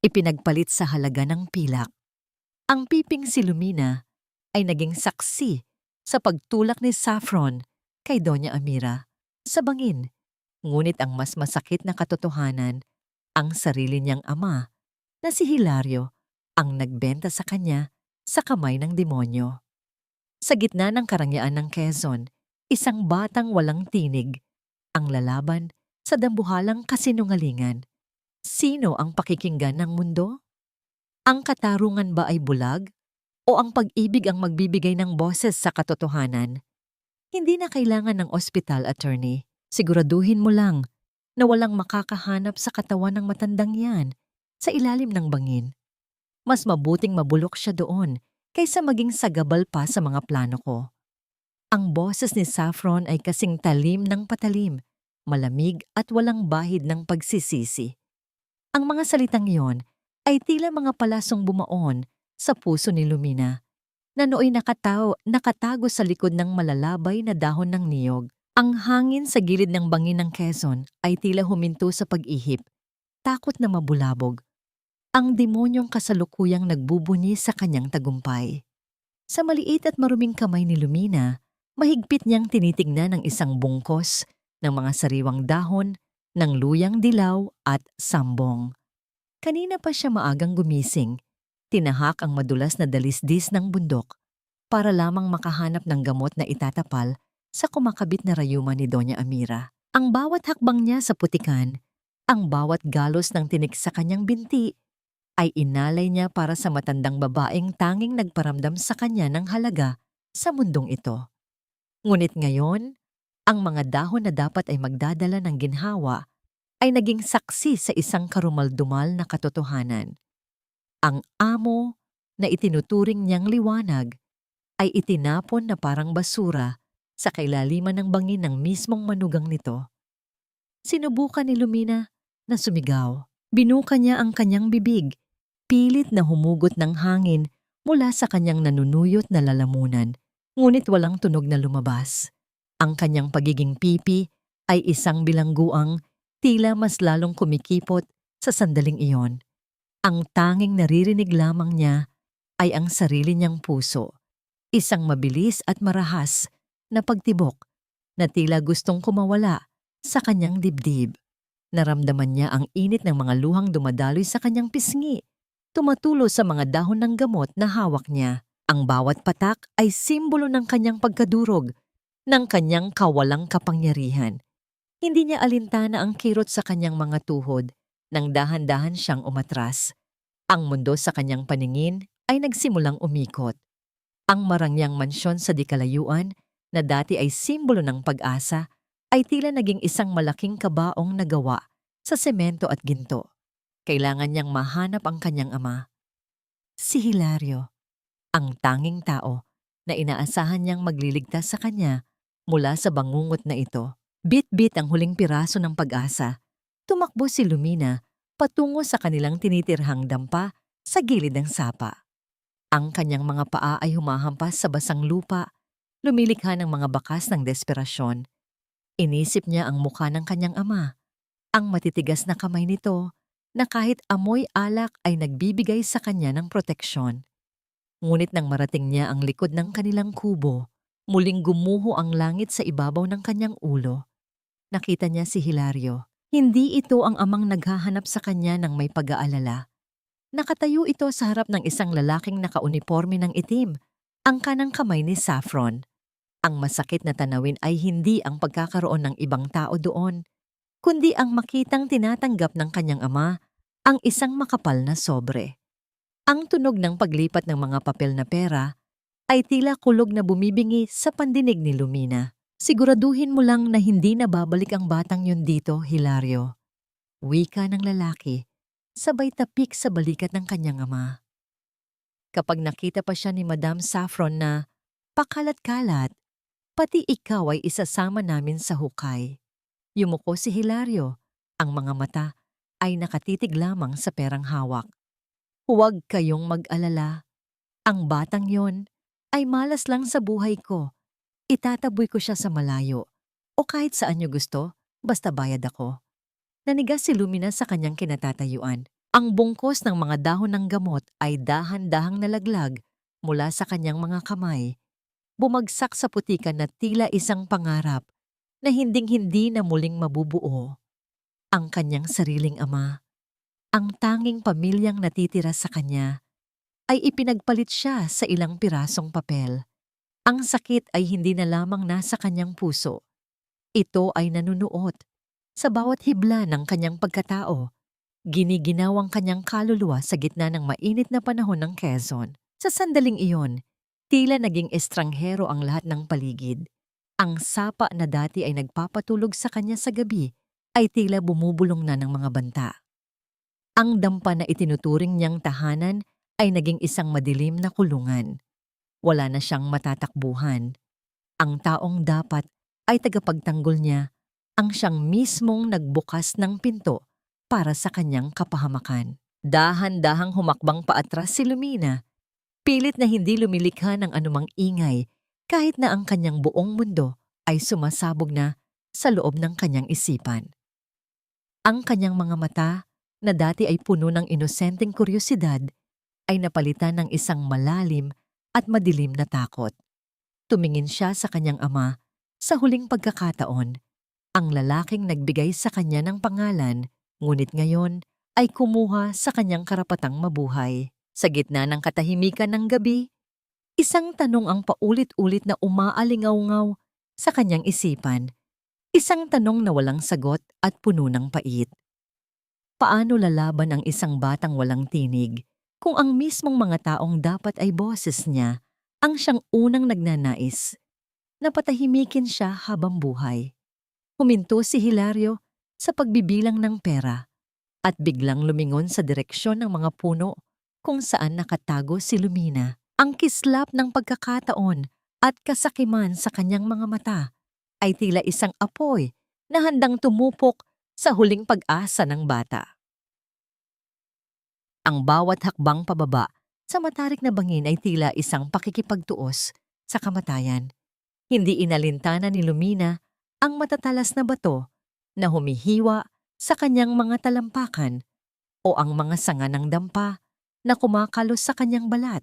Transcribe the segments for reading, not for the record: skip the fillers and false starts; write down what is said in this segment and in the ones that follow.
ipinagpalit sa halaga ng pilak. Ang piping si Lumina ay naging saksi sa pagtulak ni Saffron kay Doña Amira sa bangin. Ngunit ang mas masakit na katotohanan, ang sarili niyang ama na si Hilario ang nagbenta sa kanya sa kamay ng demonyo. Sa gitna ng karangyaan ng Quezon, isang batang walang tinig ang lalaban sa dambuhalang kasinungalingan. Sino ang pakikinggan ng mundo? Ang katarungan ba ay bulag? O ang pag-ibig ang magbibigay ng boses sa katotohanan? Hindi na kailangan ng ospital attorney. Siguraduhin mo lang na walang makakahanap sa katawan ng matandang yan sa ilalim ng bangin. Mas mabuting mabulok siya doon kaysa maging sagabal pa sa mga plano ko. Ang boses ni Saffron ay kasing talim ng patalim, malamig at walang bahid ng pagsisisi. Ang mga salitang iyon ay tila mga palasong bumaon sa puso ni Lumina, na nooy nakatago sa likod ng malalabay na dahon ng niyog. Ang hangin sa gilid ng bangin ng Quezon ay tila huminto sa pag-ihip, takot na mabulabog. Ang demonyong kasalukuyang nagbubuni sa kanyang tagumpay. Sa maliit at maruming kamay ni Lumina, mahigpit niyang tinitignan ang isang bungkos ng mga sariwang dahon ng luyang dilaw at sambong. Kanina pa siya maagang gumising, tinahak ang madulas na dalisdis ng bundok para lamang makahanap ng gamot na itatapal sa kumakabit na rayuma ni Doña Amira. Ang bawat hakbang niya sa putikan, ang bawat galos ng tinik sa kanyang binti, ay inalay niya para sa matandang babaeng tanging nagparamdam sa kanya ng halaga sa mundong ito. Ngunit ngayon, ang mga dahon na dapat ay magdadala ng ginhawa ay naging saksi sa isang karumaldumal na katotohanan. Ang amo na itinuturing niyang liwanag ay itinapon na parang basura sa kailaliman ng bangin ng mismong manugang nito. Sinubukan ni Lumina na sumigaw. Binuka niya ang kanyang bibig, pilit na humugot ng hangin mula sa kanyang nanunuyot na lalamunan, ngunit walang tunog na lumabas. Ang kanyang pagiging pipi ay isang bilangguang tila mas lalong kumikipot sa sandaling iyon. Ang tanging naririnig lamang niya ay ang sarili niyang puso, isang mabilis at marahas na pagtibok na tila gustong kumawala sa kanyang dibdib. Naramdaman niya ang init ng mga luhang dumadaloy sa kanyang pisngi, tumatulo sa mga dahon ng gamot na hawak niya. Ang bawat patak ay simbolo ng kanyang pagkadurog, ng kanyang kawalang kapangyarihan. Hindi niya alintana ang kirot sa kanyang mga tuhod nang dahan-dahan siyang umatras. Ang mundo sa kanyang paningin ay nagsimulang umikot. Ang marangyang mansyon sa dikalayuan na dati ay simbolo ng pag-asa ay tila naging isang malaking kabaong na gawa sa semento at ginto. Kailangan niyang mahanap ang kanyang ama. Si Hilario, ang tanging tao na inaasahan niyang magliligtas sa kanya mula sa bangungot na ito. Bit-bit ang huling piraso ng pag-asa. Tumakbo si Lumina patungo sa kanilang tinitirhang dampa sa gilid ng sapa. Ang kanyang mga paa ay humahampas sa basang lupa, lumilikha ng mga bakas ng desperasyon. Inisip niya ang mukha ng kanyang ama, ang matitigas na kamay nito na kahit amoy alak ay nagbibigay sa kanya ng proteksyon. Ngunit nang marating niya ang likod ng kanilang kubo, muling gumuho ang langit sa ibabaw ng kanyang ulo. Nakita niya si Hilario. Hindi ito ang amang naghahanap sa kanya ng may pag-aalala. Nakatayo ito sa harap ng isang lalaking nakauniporme ng itim, ang kanang kamay ni Saffron. Ang masakit na tanawin ay hindi ang pagkakaroon ng ibang tao doon, kundi ang makitang tinatanggap ng kanyang ama ang isang makapal na sobre. Ang tunog ng paglipat ng mga papel na pera ay tila kulog na bumibingi sa pandinig ni Lumina. Siguraduhin mo lang na hindi na babalik ang batang yun dito, Hilario. Wika ng lalaki, sabay tapik sa balikat ng kanyang ama. Kapag nakita pa siya ni Madam Saffron na pakalat-kalat, pati ikaw ay isasama namin sa hukay. Yumuko si Hilario, ang mga mata ay nakatitig lamang sa perang hawak. Huwag kayong mag-alala. Ang batang yon ay malas lang sa buhay ko. Itataboy ko siya sa malayo o kahit saan niyo gusto, basta bayad ako. Nanigas si Lumina sa kanyang kinatatayuan. Ang bungkos ng mga dahon ng gamot ay dahan-dahang nalaglag mula sa kanyang mga kamay, bumagsak sa putikan na tila isang pangarap na hinding-hindi na muling mabubuo. Ang kanyang sariling ama, ang tanging pamilyang natitira sa kanya, ay ipinagpalit siya sa ilang pirasong papel. Ang sakit ay hindi na lamang nasa kanyang puso. Ito ay nanunuot sa bawat hibla ng kanyang pagkatao. Giniginawang kanyang kaluluwa sa gitna ng mainit na panahon ng Quezon. Sa sandaling iyon, tila naging estranghero ang lahat ng paligid. Ang sapa na dati ay nagpapatulog sa kanya sa gabi ay tila bumubulong na ng mga banta. Ang dampa na itinuturing niyang tahanan ay naging isang madilim na kulungan. Wala na siyang matatakbuhan. Ang taong dapat ay tagapagtanggol niya ang siyang mismong nagbukas ng pinto para sa kanyang kapahamakan. Dahan-dahang humakbang paatras si Lumina, pilit na hindi lumilikha ng anumang ingay kahit na ang kanyang buong mundo ay sumasabog na sa loob ng kanyang isipan. Ang kanyang mga mata, na dati ay puno ng inosenteng kuryosidad, ay napalitan ng isang malalim at madilim na takot. Tumingin siya sa kanyang ama sa huling pagkakataon, ang lalaking nagbigay sa kanya ng pangalan, ngunit ngayon ay kumuha sa kanyang karapatang mabuhay. Sa gitna ng katahimikan ng gabi, isang tanong ang paulit-ulit na umaalingaw-ngaw sa kanyang isipan. Isang tanong na walang sagot at puno ng pait. Paano lalaban ang isang batang walang tinig kung ang mismong mga taong dapat ay boses niya ang siyang unang nagnanais na patahimikin siya habang buhay? Huminto si Hilario sa pagbibilang ng pera at biglang lumingon sa direksyon ng mga puno kung saan nakatago si Lumina. Ang kislap ng pagkakataon at kasakiman sa kanyang mga mata ay tila isang apoy na handang tumupok sa huling pag-asa ng bata. Ang bawat hakbang pababa sa matarik na bangin ay tila isang pakikipagtuos sa kamatayan. Hindi inalintana ni Lumina ang matatalas na bato na humihiwa sa kanyang mga talampakan o ang mga sanga ng dampa na kumakalos sa kanyang balat.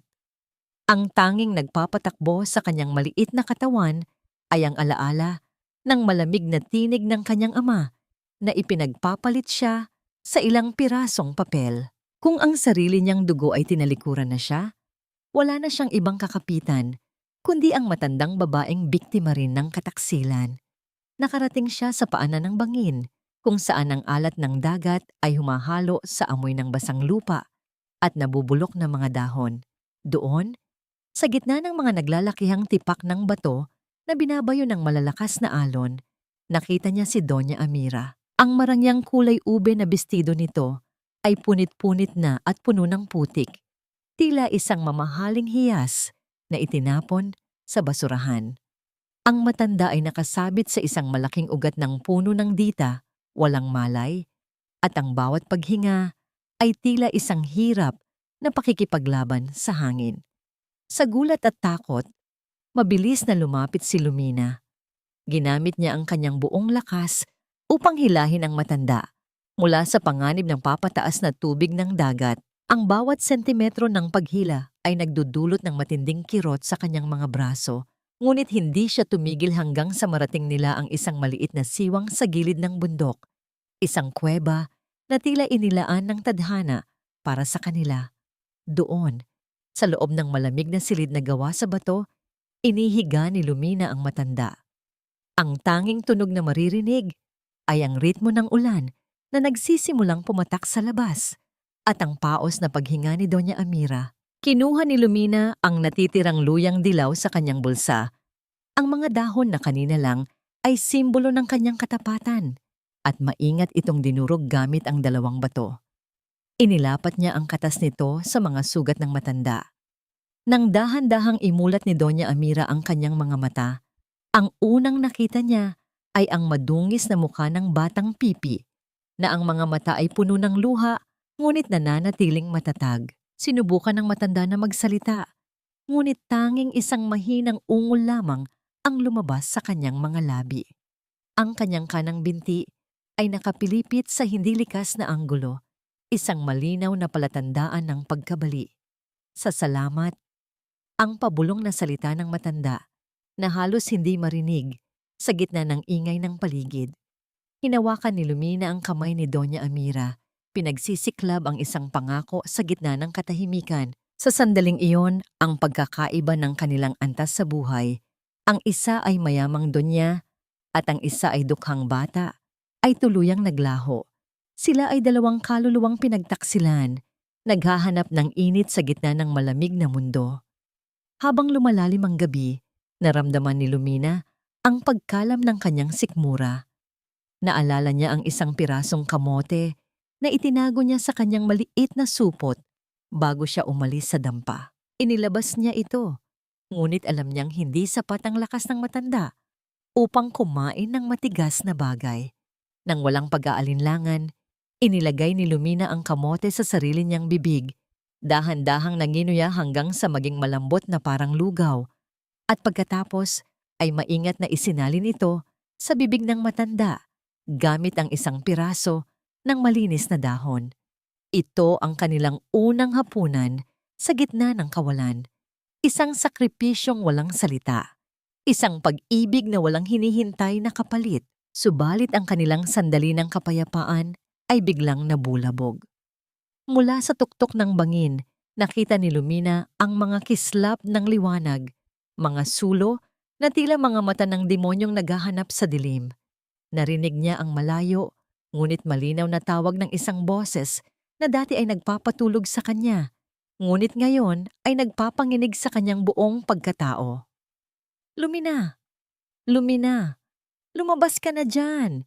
Ang tanging nagpapatakbo sa kanyang maliit na katawan ay ang alaala ng malamig na tinig ng kanyang ama na ipinagpapalit siya sa ilang pirasong papel. Kung ang sarili niyang dugo ay tinalikuran na siya, wala na siyang ibang kakapitan kundi ang matandang babaeng biktima rin ng kataksilan. Nakarating siya sa paanan ng bangin kung saan ang alat ng dagat ay humahalo sa amoy ng basang lupa at nabubulok na mga dahon. Doon, sa gitna ng mga naglalakihang tipak ng bato na binabayo ng malalakas na alon, nakita niya si Doña Amira. Ang marangyang kulay ube na bestido nito ay punit-punit na at puno ng putik, tila isang mamahaling hiyas na itinapon sa basurahan. Ang matanda ay nakasabit sa isang malaking ugat ng puno ng dita, walang malay, at ang bawat paghinga ay tila isang hirap na pakikipaglaban sa hangin. Sa gulat at takot, mabilis na lumapit si Lumina. Ginamit niya ang kanyang buong lakas upang hilahin ang matanda mula sa panganib ng papataas na tubig ng dagat. Ang bawat sentimetro ng paghila ay nagdudulot ng matinding kirot sa kanyang mga braso, ngunit hindi siya tumigil hanggang sa marating nila ang isang maliit na siwang sa gilid ng bundok, isang kuweba na tila inilaan ng tadhana para sa kanila. Doon, sa loob ng malamig na silid na gawa sa bato, inihiga ni Lumina ang matanda. Ang tanging tunog na maririnig ay ang ritmo ng ulan na nagsisimulang pumatak sa labas at ang paos na paghinga ni Doña Amira. Kinuha ni Lumina ang natitirang luyang dilaw sa kanyang bulsa. Ang mga dahon na kanina lang ay simbolo ng kanyang katapatan at maingat itong dinurog gamit ang dalawang bato. Inilapat niya ang katas nito sa mga sugat ng matanda. Nang dahan-dahang imulat ni Doña Amira ang kanyang mga mata, ang unang nakita niya ay ang madungis na mukha ng batang Pipi, na ang mga mata ay puno ng luha ngunit nananatiling matatag. Sinubukan ng matanda na magsalita, ngunit tanging isang mahinang ungol lamang ang lumabas sa kanyang mga labi. Ang kanyang kanang binti ay nakapilipit sa hindi likas na anggulo isang malinaw na palatandaan ng pagkabali. Sa salamat, ang pabulong na salita ng matanda na halos hindi marinig sa gitna ng ingay ng paligid. Hinawakan ni Lumina ang kamay ni Doña Amira. Pinagsisiklab ang isang pangako sa gitna ng katahimikan. Sa sandaling iyon, ang pagkakaiba ng kanilang antas sa buhay. Ang isa ay mayamang donya at ang isa ay dukhang bata, ay tuluyang naglaho. Sila ay dalawang kaluluwang pinagtaksilan, naghahanap ng init sa gitna ng malamig na mundo. Habang lumalalim ang gabi, naramdaman ni Lumina ang pagkalam ng kanyang sikmura. Naalala niya ang isang pirasong kamote na itinago niya sa kanyang maliit na supot bago siya umalis sa dampa. Inilabas niya ito, ngunit alam niyang hindi sapat ang lakas ng matanda upang kumain ng matigas na bagay. Nang walang pag-aalinlangan, inilagay ni Lumina ang kamote sa sarili niyang bibig. Dahan-dahang nanginuya hanggang sa maging malambot na parang lugaw. At pagkatapos ay maingat na isinalin ito sa bibig ng matanda gamit ang isang piraso ng malinis na dahon. Ito ang kanilang unang hapunan sa gitna ng kawalan. Isang sakripisyong walang salita. Isang pag-ibig na walang hinihintay na kapalit. Subalit ang kanilang sandali ng kapayapaan ay biglang nabulabog. Mula sa tuktok ng bangin, nakita ni Lumina ang mga kislap ng liwanag, mga sulo na tila mga mata ng demonyong naghahanap sa dilim. Narinig niya ang malayo, ngunit malinaw na tawag ng isang boses na dati ay nagpapatulog sa kanya, ngunit ngayon ay nagpapanginig sa kanyang buong pagkatao. Lumina! Lumina! Lumabas ka na dyan!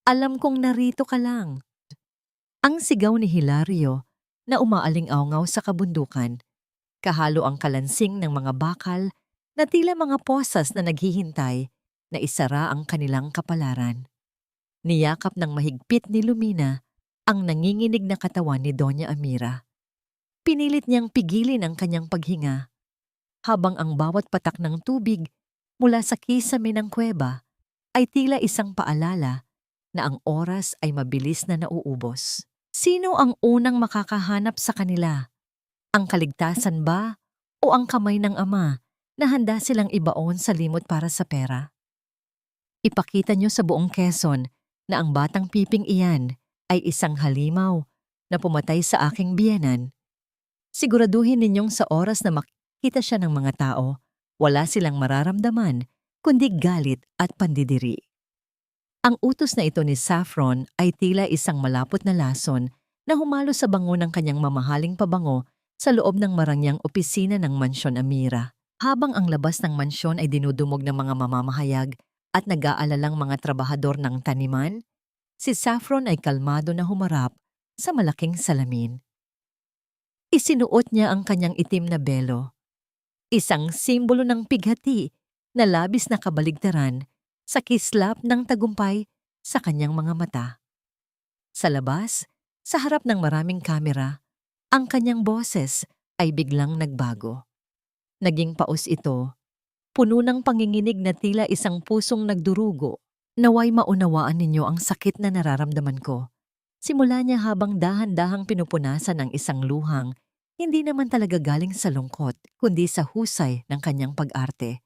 Alam kong narito ka lang. Ang sigaw ni Hilario na umaaling-awngaw sa kabundukan, kahalo ang kalansing ng mga bakal na tila mga posas na naghihintay na isara ang kanilang kapalaran. Niyakap ng mahigpit ni Lumina ang nanginginig na katawan ni Doña Amira. Pinilit niyang pigilin ang kanyang paghinga, habang ang bawat patak ng tubig mula sa kisame ng kuweba ay tila isang paalala na ang oras ay mabilis na nauubos. Sino ang unang makakahanap sa kanila? Ang kaligtasan ba o ang kamay ng ama na handa silang ibaon sa limot para sa pera? Ipakita niyo sa buong Quezon na ang batang piping iyan ay isang halimaw na pumatay sa aking biyenan. Siguraduhin ninyong sa oras na makita siya ng mga tao, wala silang mararamdaman kundi galit at pandidiri. Ang utos na ito ni Saffron ay tila isang malapot na lason na humalo sa bango ng kanyang mamahaling pabango sa loob ng marangyang opisina ng Mansyon Amira. Habang ang labas ng mansyon ay dinudumog ng mga mamamahayag at nag-aalalang mga trabahador ng taniman, si Saffron ay kalmado na humarap sa malaking salamin. Isinuot niya ang kanyang itim na belo, isang simbolo ng pighati na labis na kabaligtaran sa kislap ng tagumpay sa kanyang mga mata. Sa labas, sa harap ng maraming kamera, ang kanyang boses ay biglang nagbago. Naging paus ito, puno ng panginginig na tila isang pusong nagdurugo. Naway maunawaan ninyo ang sakit na nararamdaman ko. Simula niya habang dahan-dahang pinupunasan ng isang luhang, hindi naman talaga galing sa lungkot, kundi sa husay ng kanyang pag-arte.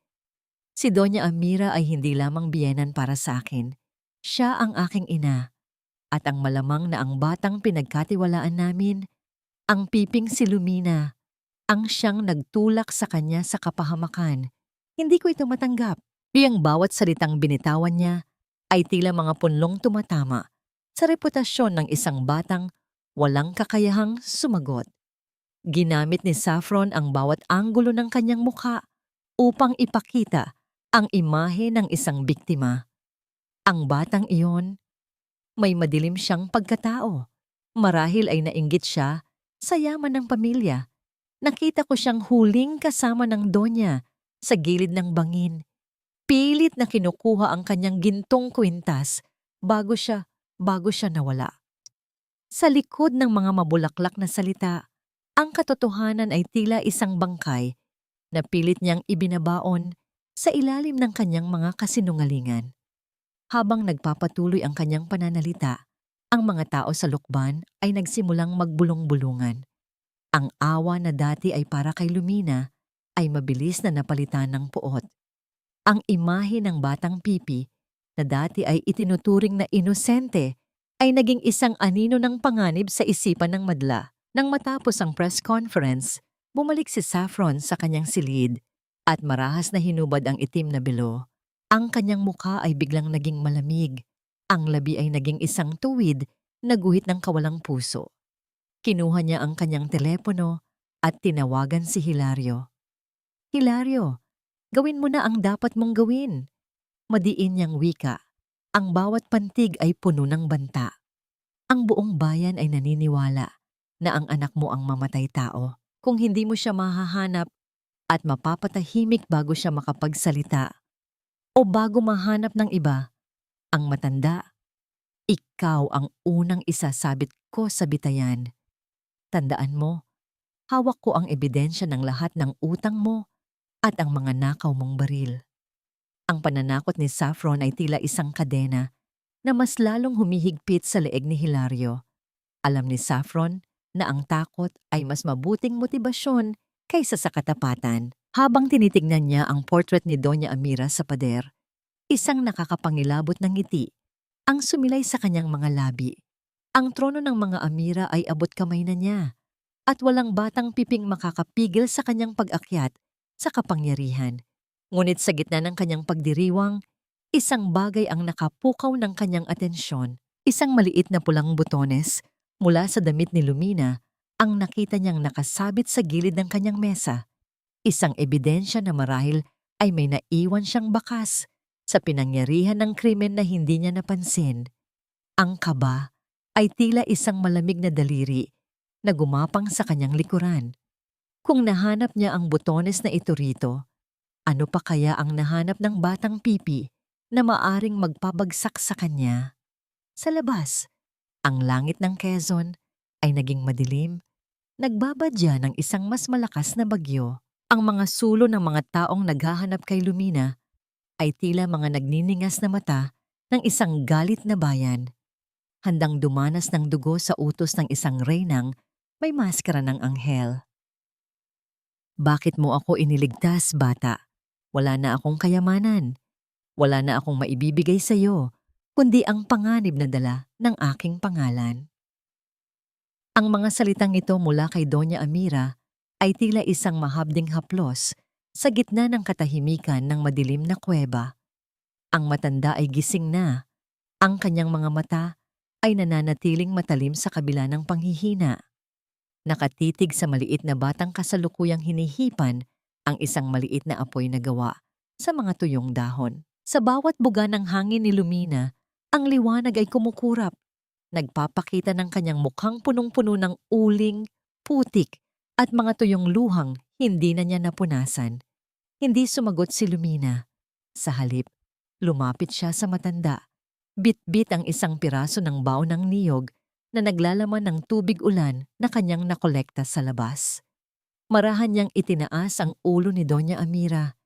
Si Doña Amira ay hindi lamang biyenan para sa akin. Siya ang aking ina. At ang malamang na ang batang pinagkatiwalaan namin, ang piping si Lumina, ang siyang nagtulak sa kanya sa kapahamakan. Hindi ko ito matanggap. Ang bawat salitang binitawan niya ay tila mga punlong tumatama sa reputasyon ng isang batang walang kakayahang sumagot. Ginamit ni Saffron ang bawat anggulo ng kanyang mukha upang ipakita ang imahe ng isang biktima. Ang batang iyon, may madilim siyang pagkatao. Marahil ay nainggit siya sa yaman ng pamilya. Nakita ko siyang huling kasama ng donya sa gilid ng bangin. Pilit na kinukuha ang kanyang gintong kwintas bago siya nawala. Sa likod ng mga mabulaklak na salita, ang katotohanan ay tila isang bangkay na pilit niyang ibinabaon sa ilalim ng kanyang mga kasinungalingan. Habang nagpapatuloy ang kanyang pananalita, Ang mga tao sa lukban ay nagsimulang magbulong-bulungan. Ang awa na dati ay para kay Lumina ay mabilis na napalitan ng puot. Ang imahe ng batang Pipi na dati ay itinuturing na inosente ay naging isang anino ng panganib sa isipan ng madla. Nang matapos ang press conference, bumalik si Saffron sa kanyang silid at marahas na hinubad ang itim na belo. Ang kanyang mukha ay biglang naging malamig. Ang labi ay naging isang tuwid na guhit ng kawalang puso. Kinuha niya ang kanyang telepono at tinawagan si Hilario. Hilario, gawin mo na ang dapat mong gawin. Madiin niyang wika. Ang bawat pantig ay puno ng banta. Ang buong bayan ay naniniwala na ang anak mo ang mamatay tao kung hindi mo siya mahahanap at mapapatahimik bago siya makapagsalita o bago mahanap ng iba. Ang matanda, ikaw ang unang isasabit ko sa bitayan. Tandaan mo, hawak ko ang ebidensya ng lahat ng utang mo at ang mga nakaw mong baril. Ang pananakot ni Saffron ay tila isang kadena na mas lalong humihigpit sa leeg ni Hilario. Alam ni Saffron na ang takot ay mas mabuting motibasyon kaysa sa katapatan. Habang tinitignan niya ang portrait ni Doña Amira sa pader, isang nakakapangilabot ng ngiti ang sumilay sa kanyang mga labi. Ang trono ng mga Amira ay abot kamay na niya at walang batang Piping makakapigil sa kanyang pag-akyat sa kapangyarihan. Ngunit sa gitna ng kanyang pagdiriwang, isang bagay ang nakapukaw ng kanyang atensyon. Isang maliit na pulang butones mula sa damit ni Lumina ang nakita niyang nakasabit sa gilid ng kanyang mesa. Isang ebidensya na marahil ay may naiwan siyang bakas sa pinangyarihan ng krimen na hindi niya napansin. Ang kaba ay tila isang malamig na daliri na gumapang sa kanyang likuran. Kung nahanap niya ang butones na ito rito, ano pa kaya ang nahanap ng batang Pipi na maaring magpabagsak sa kanya? Sa labas, ang langit ng Quezon ay naging madilim, nagbabadya ng isang mas malakas na bagyo. Ang mga sulo ng mga taong naghahanap kay Lumina ay tila mga nagniningas na mata ng isang galit na bayan. Handang dumanas ng dugo sa utos ng isang reynang may maskara ng anghel. Bakit mo ako iniligtas, bata? Wala na akong kayamanan. Wala na akong maibibigay sa iyo, kundi ang panganib na dala ng aking pangalan. Ang mga salitang ito mula kay Doña Amira ay tila isang mahabding haplos sa gitna ng katahimikan ng madilim na kuweba. Ang matanda ay gising na. Ang kanyang mga mata ay nananatiling matalim sa kabila ng panghihina. Nakatitig sa maliit na batang kasalukuyang hinihipan ang isang maliit na apoy na gawa sa mga tuyong dahon. Sa bawat buga ng hangin ni Lumina, ang liwanag ay kumukurap. Nagpapakita ng kanyang mukhang punong-puno ng uling, putik, at mga tuyong luhang hindi na niya napunasan. Hindi sumagot si Lumina. Sa halip, lumapit siya sa matanda. Bit-bit ang isang piraso ng bao ng niyog na naglalaman ng tubig ulan na kanyang nakolekta sa labas. Marahan niyang itinaas ang ulo ni Doña Amira.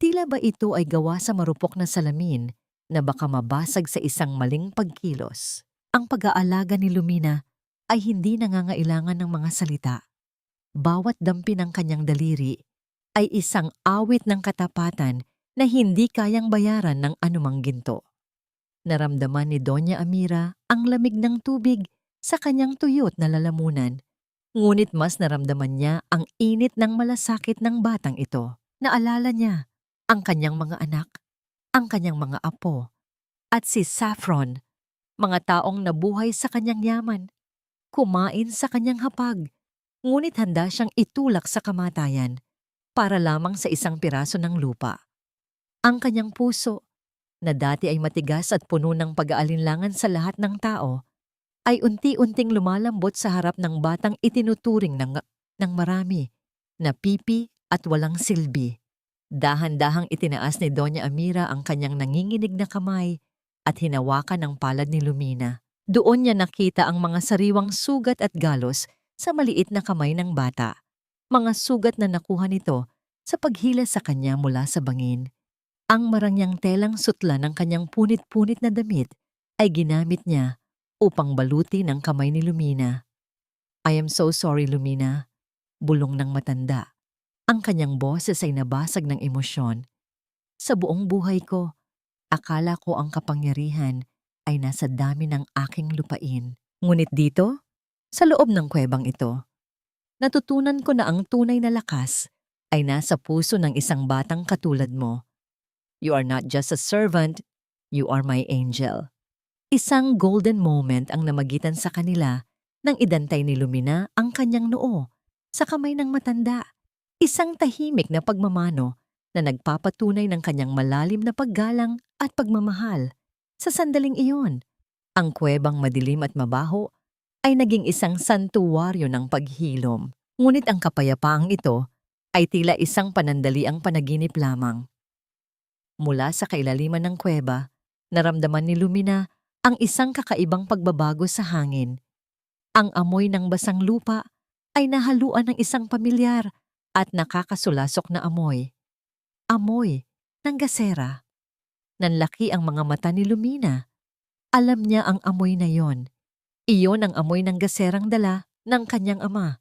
Tila ba ito ay gawa sa marupok na salamin na baka mabasag sa isang maling pagkilos. Ang pag-aalaga ni Lumina ay hindi nangangailangan ng mga salita. Bawat dampi ng kanyang daliri ay isang awit ng katapatan na hindi kayang bayaran ng anumang ginto. Naramdaman ni Doña Amira ang lamig ng tubig sa kanyang tuyot na lalamunan. Ngunit mas naramdaman niya ang init ng malasakit ng batang ito. Naalala niya ang kanyang mga anak, ang kanyang mga apo, at si Saffron, mga taong nabuhay sa kanyang yaman, kumain sa kanyang hapag, ngunit handa siyang itulak sa kamatayan para lamang sa isang piraso ng lupa. Ang kanyang puso, na dati ay matigas at puno ng pag-aalinlangan sa lahat ng tao, ay unti-unting lumalambot sa harap ng batang itinuturing ng marami na pipi at walang silbi. Dahan-dahang itinaas ni Doña Amira ang kanyang nanginginig na kamay at hinawakan ang palad ni Lumina. Doon niya nakita ang mga sariwang sugat at galos sa maliit na kamay ng bata. Mga sugat na nakuha nito sa paghila sa kanya mula sa bangin. Ang marangyang telang sutla ng kanyang punit-punit na damit ay ginamit niya upang balutin ang kamay ni Lumina. "I am so sorry, Lumina," bulong ng matanda. Ang kanyang boses ay nabasag ng emosyon. "Sa buong buhay ko, akala ko ang kapangyarihan ay nasa dami ng aking lupain. Ngunit dito, sa loob ng kuwebang ito, natutunan ko na ang tunay na lakas ay nasa puso ng isang batang katulad mo. You are not just a servant, you are my angel." Isang golden moment ang namagitan sa kanila nang idantay ni Lumina ang kanyang noo sa kamay ng matanda. Isang tahimik na pagmamano na nagpapatunay ng kanyang malalim na paggalang at pagmamahal. Sa sandaling iyon, ang kuwebang madilim at mabaho ay naging isang santuwaryo ng paghilom. Ngunit ang kapayapaang ito ay tila isang panandaliang panaginip lamang. Mula sa kailaliman ng kuweba, naramdaman ni Lumina ang isang kakaibang pagbabago sa hangin. Ang amoy ng basang lupa ay nahaluan ng isang pamilyar at nakakasulasok na amoy. Amoy ng gasera. Nanlaki ang mga mata ni Lumina. Alam niya ang amoy na yon. Iyon ang amoy ng gaserang dala ng kanyang ama,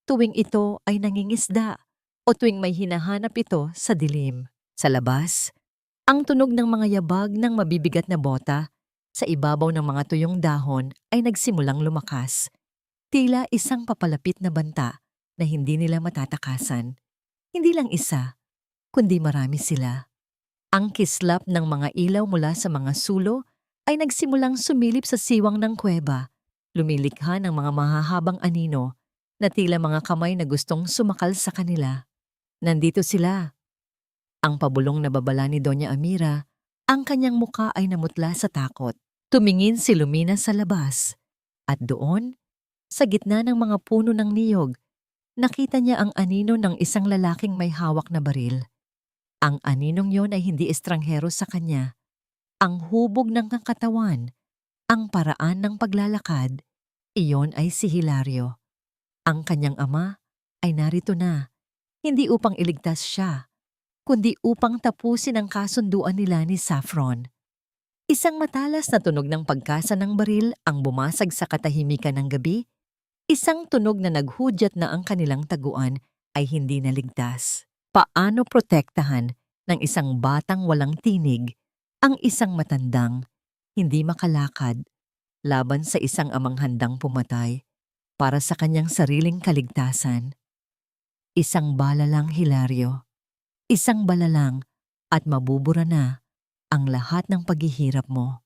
tuwing ito ay nangingisda o tuwing may hinahanap ito sa dilim. Sa labas, ang tunog ng mga yabag ng mabibigat na bota sa ibabaw ng mga tuyong dahon ay nagsimulang lumakas. Tila isang papalapit na banta na hindi nila matatakasan. Hindi lang isa, kundi marami sila. Ang kislap ng mga ilaw mula sa mga sulo ay nagsimulang sumilip sa siwang ng kuweba, lumilikha ng mga mahahabang anino na tila mga kamay na gustong sumakal sa kanila. Nandito sila. Ang pabulong na babala ni Doña Amira, ang kanyang muka ay namutla sa takot. Tumingin si Lumina sa labas. At doon, sa gitna ng mga puno ng niyog, nakita niya ang anino ng isang lalaking may hawak na baril. Ang aninong yon ay hindi estranghero sa kanya. Ang hubog ng katawan, ang paraan ng paglalakad, iyon ay si Hilario. Ang kanyang ama ay narito na, hindi upang iligtas siya, kundi upang tapusin ang kasunduan nila ni Saffron. Isang matalas na tunog ng pagkasa ng baril ang bumasag sa katahimikan ng gabi, isang tunog na naghudyat na ang kanilang taguan ay hindi naligtas. Paano protektahan ng isang batang walang tinig ang isang matandang hindi makalakad laban sa isang amang handang pumatay para sa kanyang sariling kaligtasan? Isang bala lang, Hilario. Isang bala lang at mabubura na ang lahat ng paghihirap mo.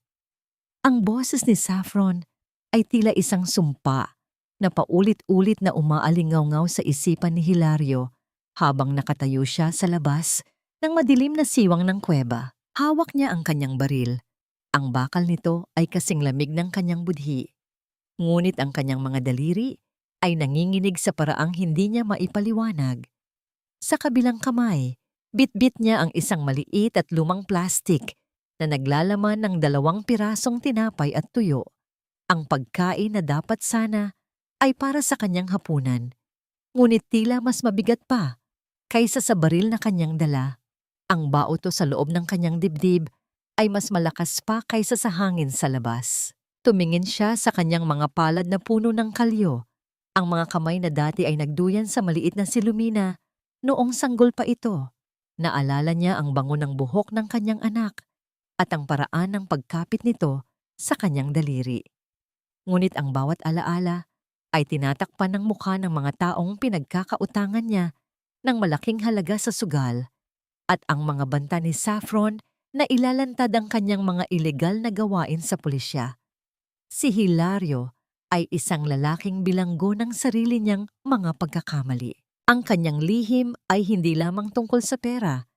Ang boses ni Saffron ay tila isang sumpa na paulit-ulit na umaalingaw-ngaw sa isipan ni Hilario habang nakatayo siya sa labas ng madilim na siwang ng kuweba. Hawak niya ang kanyang baril. Ang bakal nito ay kasing lamig ng kanyang budhi. Ngunit ang kanyang mga daliri ay nanginginig sa paraang hindi niya maipaliwanag. Sa kabilang kamay, bitbit niya ang isang maliit at lumang plastik na naglalaman ng 2 pirasong tinapay at tuyo. Ang pagkain na dapat sana ay para sa kanyang hapunan. Ngunit tila mas mabigat pa kaysa sa baril na kanyang dala. Ang baoto sa loob ng kanyang dibdib ay mas malakas pa kaysa sa hangin sa labas. Tumingin siya sa kanyang mga palad na puno ng kalyo. Ang mga kamay na dati ay nagduyan sa maliit na si Lumina noong sanggol pa ito. Naalala niya ang bango ng buhok ng kanyang anak at ang paraan ng pagkapit nito sa kanyang daliri. Ngunit ang bawat alaala ay tinatakpan ng mukha ng mga taong pinagkakautangan niya ng malaking halaga sa sugal at ang mga banta ni Saffron na ilalantad ang kanyang mga ilegal na gawain sa pulisya. Si Hilario ay isang lalaking bilanggo ng sarili niyang mga pagkakamali. Ang kanyang lihim ay hindi lamang tungkol sa pera.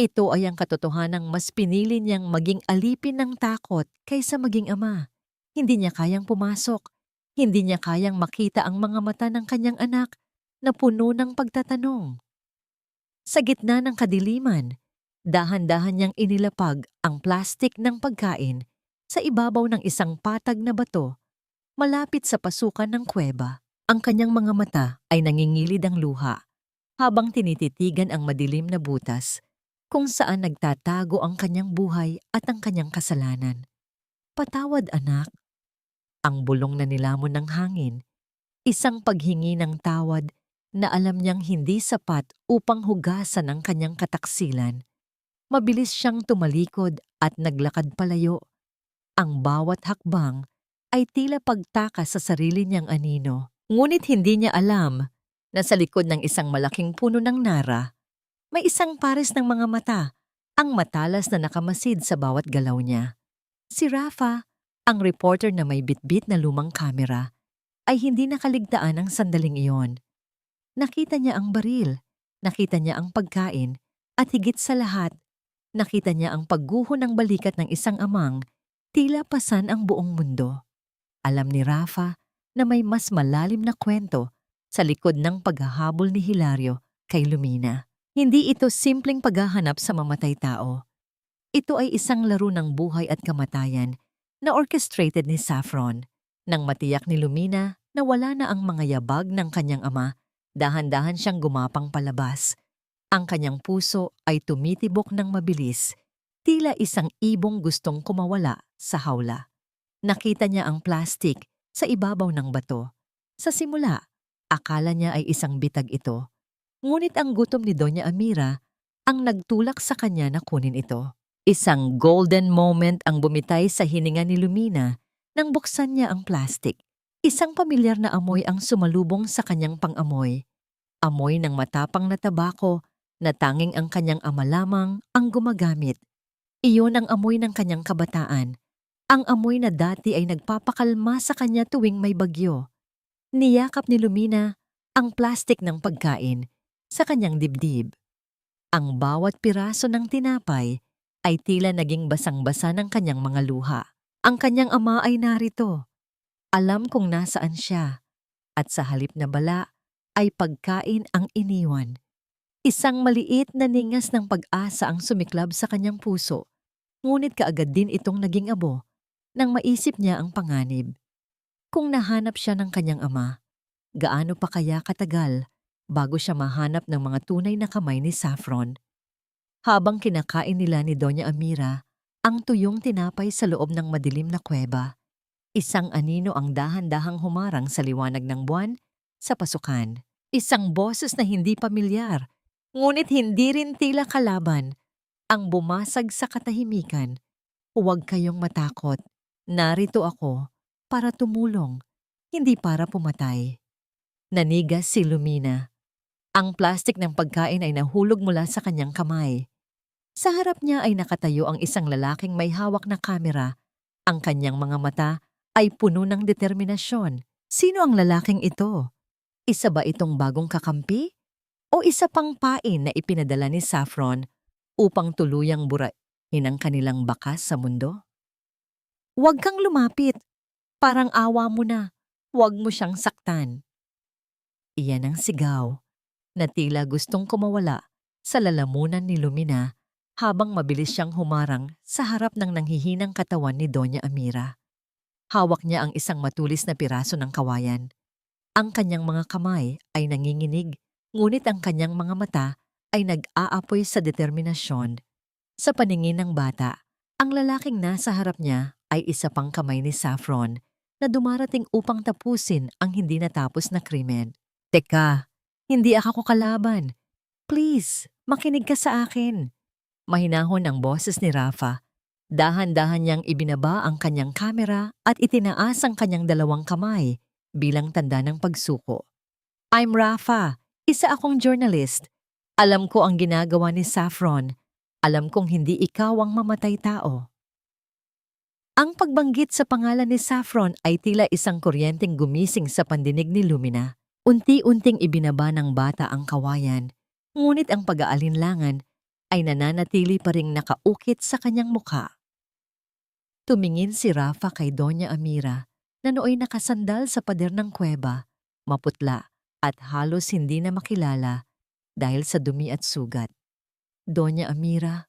Ito ay ang katotohanang mas pinili niyang maging alipin ng takot kaysa maging ama. Hindi niya kayang pumasok. Hindi niya kayang makita ang mga mata ng kanyang anak na puno ng pagtatanong. Sa gitna ng kadiliman, dahan-dahan niyang inilapag ang plastik ng pagkain sa ibabaw ng isang patag na bato malapit sa pasukan ng kuweba. Ang kanyang mga mata ay nangingilid ang luha habang tinititigan ang madilim na butas kung saan nagtatago ang kanyang buhay at ang kanyang kasalanan. "Patawad, anak," Ang bulong na nilamon ng hangin, isang paghingi ng tawad na alam niyang hindi sapat upang hugasan ang kanyang kataksilan. Mabilis siyang tumalikod at naglakad palayo. Ang bawat hakbang ay tila pagtakas sa sarili niyang anino. Ngunit hindi niya alam na sa likod ng isang malaking puno ng nara, may isang pares ng mga mata, ang matalas na nakamasid sa bawat galaw niya. Si Rafa, ang reporter na may bitbit na lumang kamera, ay hindi nakaligtaan ang sandaling iyon. Nakita niya ang baril, nakita niya ang pagkain, at higit sa lahat, nakita niya ang pagguho ng balikat ng isang amang tila pasan ang buong mundo. Alam ni Rafa na may mas malalim na kwento sa likod ng paghahabol ni Hilario kay Lumina. Hindi ito simpleng paghahanap sa mamatay tao. Ito ay isang laro ng buhay at kamatayan na orchestrated ni Saffron. Nang matiyak ni Lumina na wala na ang mga yabag ng kanyang ama, dahan-dahan siyang gumapang palabas. Ang kanyang puso ay tumitibok ng mabilis, tila isang ibong gustong kumawala sa hawla. Nakita niya ang plastik sa ibabaw ng bato. Sa simula, akala niya ay isang bitag ito. Ngunit ang gutom ni Doña Amira ang nagtulak sa kanya na kunin ito. Isang golden moment ang bumitay sa hininga ni Lumina nang buksan niya ang plastik. Isang pamilyar na amoy ang sumalubong sa kanyang pang-amoy. Amoy ng matapang na tabako na tanging ang kanyang ama lamang ang gumagamit. Iyon ang amoy ng kanyang kabataan. Ang amoy na dati ay nagpapakalma sa kanya tuwing may bagyo. Niyakap ni Lumina ang plastik ng pagkain sa kanyang dibdib. Ang bawat piraso ng tinapay ay tila naging basang-basa ng kanyang mga luha. Ang kanyang ama ay narito. Alam kung nasaan siya. At sa halip na bala ay pagkain ang iniwan. Isang maliit na ningas ng pag-asa ang sumiklab sa kanyang puso. Ngunit kaagad din itong naging abo nang maisip niya ang panganib. Kung nahanap siya ng kanyang ama, gaano pa kaya katagal bago siya mahanap ng mga tunay na kamay ni Saffron? Habang kinakain nila ni Doña Amira ang tuyong tinapay sa loob ng madilim na kuweba, isang anino ang dahan-dahang humarang sa liwanag ng buwan sa pasukan. Isang boses na hindi pamilyar, ngunit hindi rin tila kalaban, ang bumasag sa katahimikan. Huwag kayong matakot. Narito ako para tumulong, hindi para pumatay. Nanigas si Lumina. Ang plastik ng pagkain ay nahulog mula sa kanyang kamay. Sa harap niya ay nakatayo ang isang lalaking may hawak na kamera. Ang kanyang mga mata ay puno ng determinasyon. Sino ang lalaking ito? Isa ba itong bagong kakampi? O isa pang pain na ipinadala ni Saffron upang tuluyang burahin ang kanilang bakas sa mundo? Huwag kang lumapit. Parang awa mo na. Huwag mo siyang saktan. Iyan ang sigaw na tila gustong kumawala sa lalamunan ni Lumina habang mabilis siyang humarang sa harap ng nanghihinang katawan ni Doña Amira. Hawak niya ang isang matulis na piraso ng kawayan. Ang kanyang mga kamay ay nanginginig, ngunit ang kanyang mga mata ay nag-aapoy sa determinasyon. Sa paningin ng bata, ang lalaking nasa harap niya ay isa pang kamay ni Saffron na dumarating upang tapusin ang hindi natapos na krimen. Teka, hindi ako kalaban. Please, makinig ka sa akin. Mahinahon ang boses ni Rafa. Dahan-dahan niyang ibinaba ang kanyang kamera at itinaas ang kanyang dalawang kamay bilang tanda ng pagsuko. I'm Rafa, isa akong journalist. Alam ko ang ginagawa ni Saffron. Alam kong hindi ikaw ang mamatay tao. Ang pagbanggit sa pangalan ni Saffron ay tila isang kuryenteng gumising sa pandinig ni Lumina. Unti-unting ibinaba ng bata ang kawayan, ngunit ang pag-aalinlangan ay nananatili pa ring nakaukit sa kanyang mukha. Tumingin si Rafa kay Doña Amira na nooy nakasandal sa pader ng kuweba, maputla at halos hindi na makilala dahil sa dumi at sugat. Doña Amira,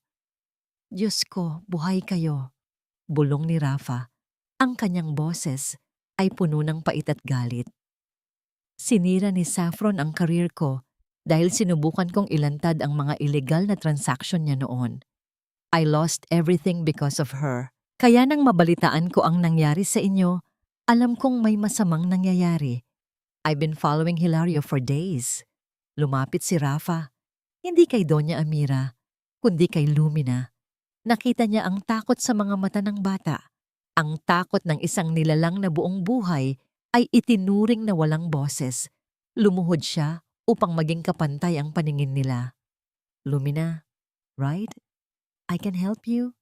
Diyos ko, buhay kayo. Bulong ni Rafa. Ang kanyang boses ay puno ng pait at galit. Sinira ni Saffron ang career ko dahil sinubukan kong ilantad ang mga illegal na transaction niya noon. I lost everything because of her. Kaya nang mabalitaan ko ang nangyari sa inyo, Alam kong may masamang nangyayari. I've been following Hilario for days. Lumapit si Rafa, hindi kay Doña Amira, kundi kay Lumina. Nakita niya ang takot sa mga mata ng bata. Ang takot ng isang nilalang na buong buhay ay itinuring na walang boses. Lumuhod siya upang maging kapantay ang paningin nila. Lumina, right? I can help you?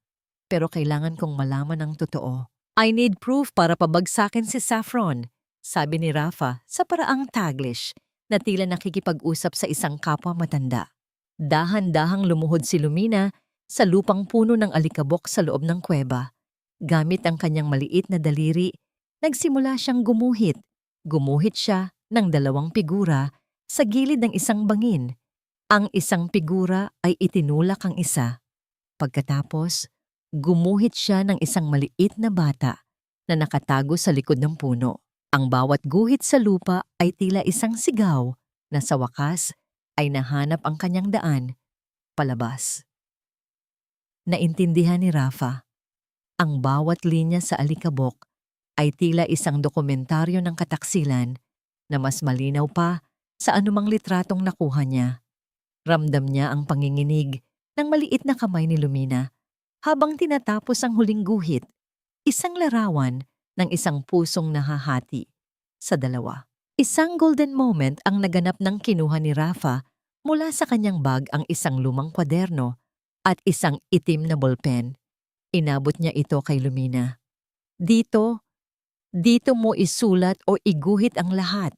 Pero kailangan kong malaman ang totoo. I need proof para pabagsakin si Saffron, sabi ni Rafa sa paraang Taglish na tila nakikipag-usap sa isang kapwa matanda. Dahan-dahang lumuhod si Lumina sa lupang puno ng alikabok sa loob ng kuweba. Gamit ang kanyang maliit na daliri, nagsimula siyang gumuhit. Gumuhit siya ng 2 figura sa gilid ng isang bangin. Ang isang figura ay itinulak ang isa. Pagkatapos, gumuhit siya ng isang maliit na bata na nakatago sa likod ng puno. Ang bawat guhit sa lupa ay tila isang sigaw na sa wakas ay nahanap ang kanyang daan palabas. Naintindihan ni Rafa. Ang bawat linya sa alikabok ay tila isang dokumentaryo ng kataksilan na mas malinaw pa sa anumang litratong nakuha niya. Ramdam niya ang panginginig ng maliit na kamay ni Lumina habang tinatapos ang huling guhit, isang larawan ng isang pusong nahahati sa 2. Isang golden moment ang naganap ng kinuha ni Rafa mula sa kanyang bag ang isang lumang kwaderno at isang itim na ballpen. Inabot niya ito kay Lumina. Dito mo isulat o iguhit ang lahat.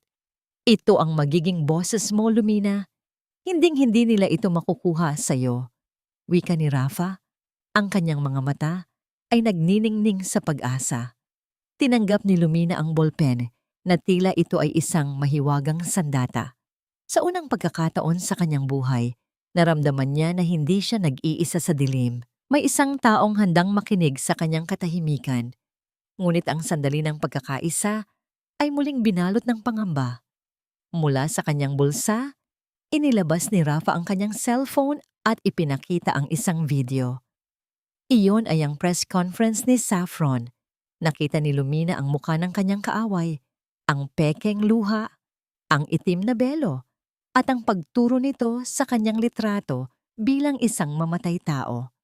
Ito ang magiging boses mo, Lumina. Hinding-hindi nila ito makukuha sa'yo. Wika ni Rafa. Ang kanyang mga mata ay nagniningning sa pag-asa. Tinanggap ni Lumina ang ballpen na tila ito ay isang mahiwagang sandata. Sa unang pagkakataon sa kanyang buhay, naramdaman niya na hindi siya nag-iisa sa dilim. May isang taong handang makinig sa kanyang katahimikan. Ngunit ang sandali ng pagkakaisa ay muling binalot ng pangamba. Mula sa kanyang bulsa, inilabas ni Rafa ang kanyang cellphone at ipinakita ang isang video. Iyon ay ang press conference ni Saffron. Nakita ni Lumina ang mukha ng kanyang kaaway, ang pekeng luha, ang itim na belo, at ang pagturo nito sa kanyang litrato bilang isang mamatay tao.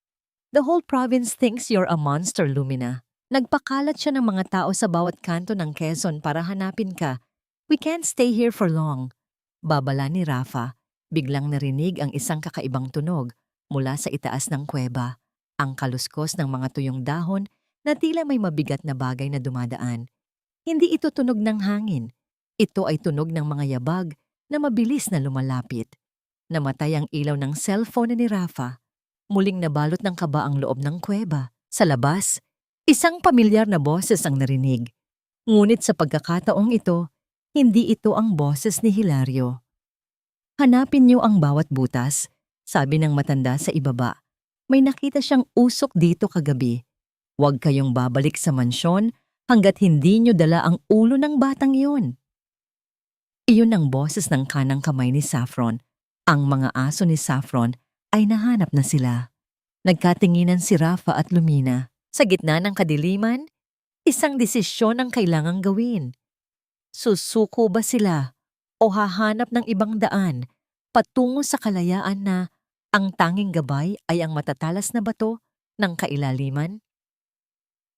The whole province thinks you're a monster, Lumina. Nagpakalat siya ng mga tao sa bawat kanto ng Quezon para hanapin ka. We can't stay here for long. Babala ni Rafa. Biglang narinig ang isang kakaibang tunog mula sa itaas ng kuweba. Ang kaluskos ng mga tuyong dahon na tila may mabigat na bagay na dumadaan. Hindi ito tunog ng hangin. Ito ay tunog ng mga yabag na mabilis na lumalapit. Namatay ang ilaw ng cellphone ni Rafa. Muling nabalot ng kaba ang loob ng kuweba. Sa labas, isang pamilyar na boses ang narinig. Ngunit sa pagkakataong ito, hindi ito ang boses ni Hilario. Hanapin niyo ang bawat butas, sabi ng matanda sa ibaba. May nakita siyang usok dito kagabi. Huwag kayong babalik sa mansyon hanggat hindi niyo dala ang ulo ng batang iyon. Iyon ang boses ng kanang kamay ni Saffron. Ang mga aso ni Saffron ay nahanap na sila. Nagkatinginan si Rafa at Lumina. Sa gitna ng kadiliman, isang desisyon ang kailangang gawin. Susuko ba sila o hahanap ng ibang daan patungo sa kalayaan na ang tanging gabay ay ang matatalas na bato ng kailaliman?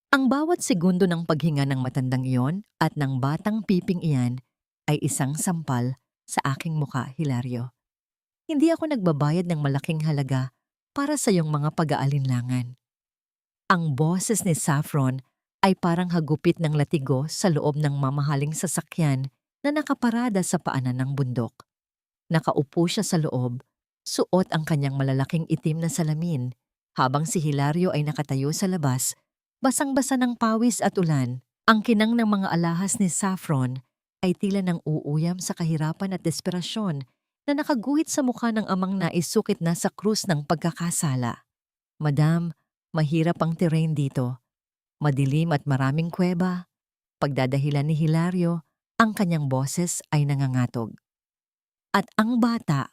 Ang bawat segundo ng paghinga ng matandang iyon at ng batang piping iyan ay isang sampal sa aking muka, Hilario. Hindi ako nagbabayad ng malaking halaga para sa iyong mga pag-aalinlangan. Ang boses ni Saffron ay parang hagupit ng latigo sa loob ng mamahaling sasakyan na nakaparada sa paanan ng bundok. Nakaupo siya sa loob, suot ang kanyang malalaking itim na salamin, habang si Hilario ay nakatayo sa labas, basang-basa ng pawis at ulan. Ang kinang ng mga alahas ni Saffron ay tila nang uuyam sa kahirapan at desperasyon na nakaguhit sa mukha ng amang naisukit na sa krus ng pagkakasala. Madam, mahirap ang terrain dito. Madilim at maraming kuweba. Pagdadahilan ni Hilario, ang kanyang boses ay nangangatog. At ang bata,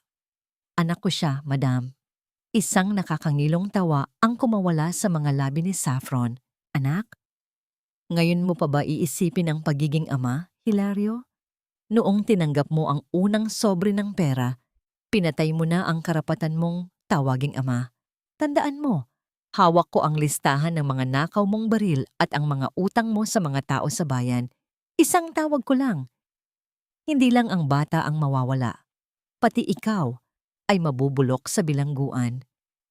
anak ko siya, madam. Isang nakakangilong tawa ang kumawala sa mga labi ni Saffron. Anak? Ngayon mo pa ba iisipin ang pagiging ama, Hilario? Noong tinanggap mo ang unang sobre ng pera, pinatay mo na ang karapatan mong tawaging ama. Tandaan mo, hawak ko ang listahan ng mga nakaw mong baril at ang mga utang mo sa mga tao sa bayan. Isang tawag ko lang. Hindi lang ang bata ang mawawala. Pati ikaw ay mabubulok sa bilangguan.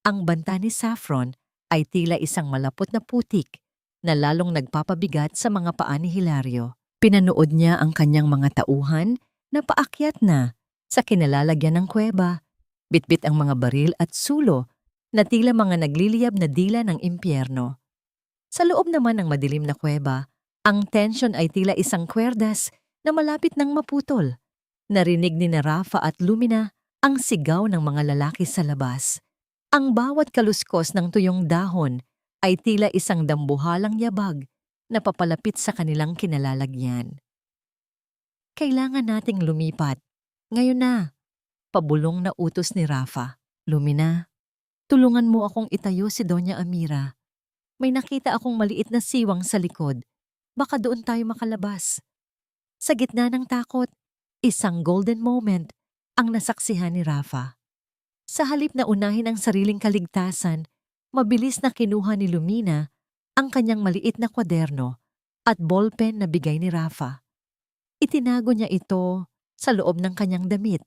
Ang banta ni Saffron ay tila isang malapot na putik na lalong nagpapabigat sa mga paa ni Hilario. Pinanood niya ang kanyang mga tauhan na paakyat na sa kinalalagyan ng kuweba, bitbit ang mga baril at sulo na tila mga nagliliyab na dila ng impyerno. Sa loob naman ng madilim na kuweba, ang tensyon ay tila isang kwerdas na malapit nang maputol. Narinig ni Rafa at Lumina ang sigaw ng mga lalaki sa labas. Ang bawat kaluskos ng tuyong dahon ay tila isang dambuhalang yabag na papalapit sa kanilang kinalalagyan. Kailangan nating lumipat. Ngayon na, pabulong na utos ni Rafa. Lumina, tulungan mo akong itayo si Doña Amira. May nakita akong maliit na siwang sa likod. Baka doon tayo makalabas. Sa gitna ng takot, isang golden moment ang nasaksihan ni Rafa. Sa halip na unahin ang sariling kaligtasan, mabilis na kinuha ni Lumina ang kanyang maliit na kwaderno at ballpen na bigay ni Rafa. Itinago niya ito sa loob ng kanyang damit,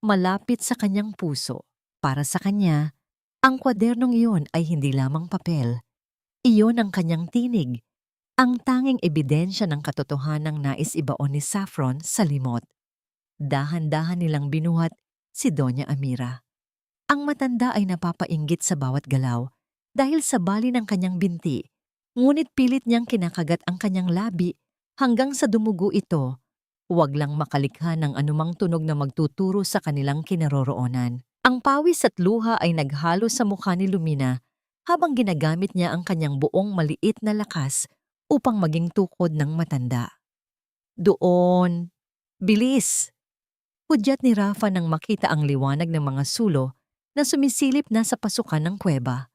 malapit sa kanyang puso. Para sa kanya, ang kwadernong iyon ay hindi lamang papel. Iyon ang kanyang tinig, ang tanging ebidensya ng katotohanang nais ibaon ni Saffron sa limot. Dahan-dahan nilang binuhat si Doña Amira. Ang matanda ay napapainggit sa bawat galaw dahil sa bali ng kanyang binti, ngunit pilit niyang kinakagat ang kanyang labi hanggang sa dumugo ito. Huwag lang makalikha ng anumang tunog na magtuturo sa kanilang kinaroroonan. Ang pawis at luha ay naghalo sa mukha ni Lumina habang ginagamit niya ang kanyang buong maliit na lakas upang maging tukod ng matanda. Doon! Bilis! Hudyat ni Rafa nang makita ang liwanag ng mga sulo na sumisilip na sa pasukan ng kuweba.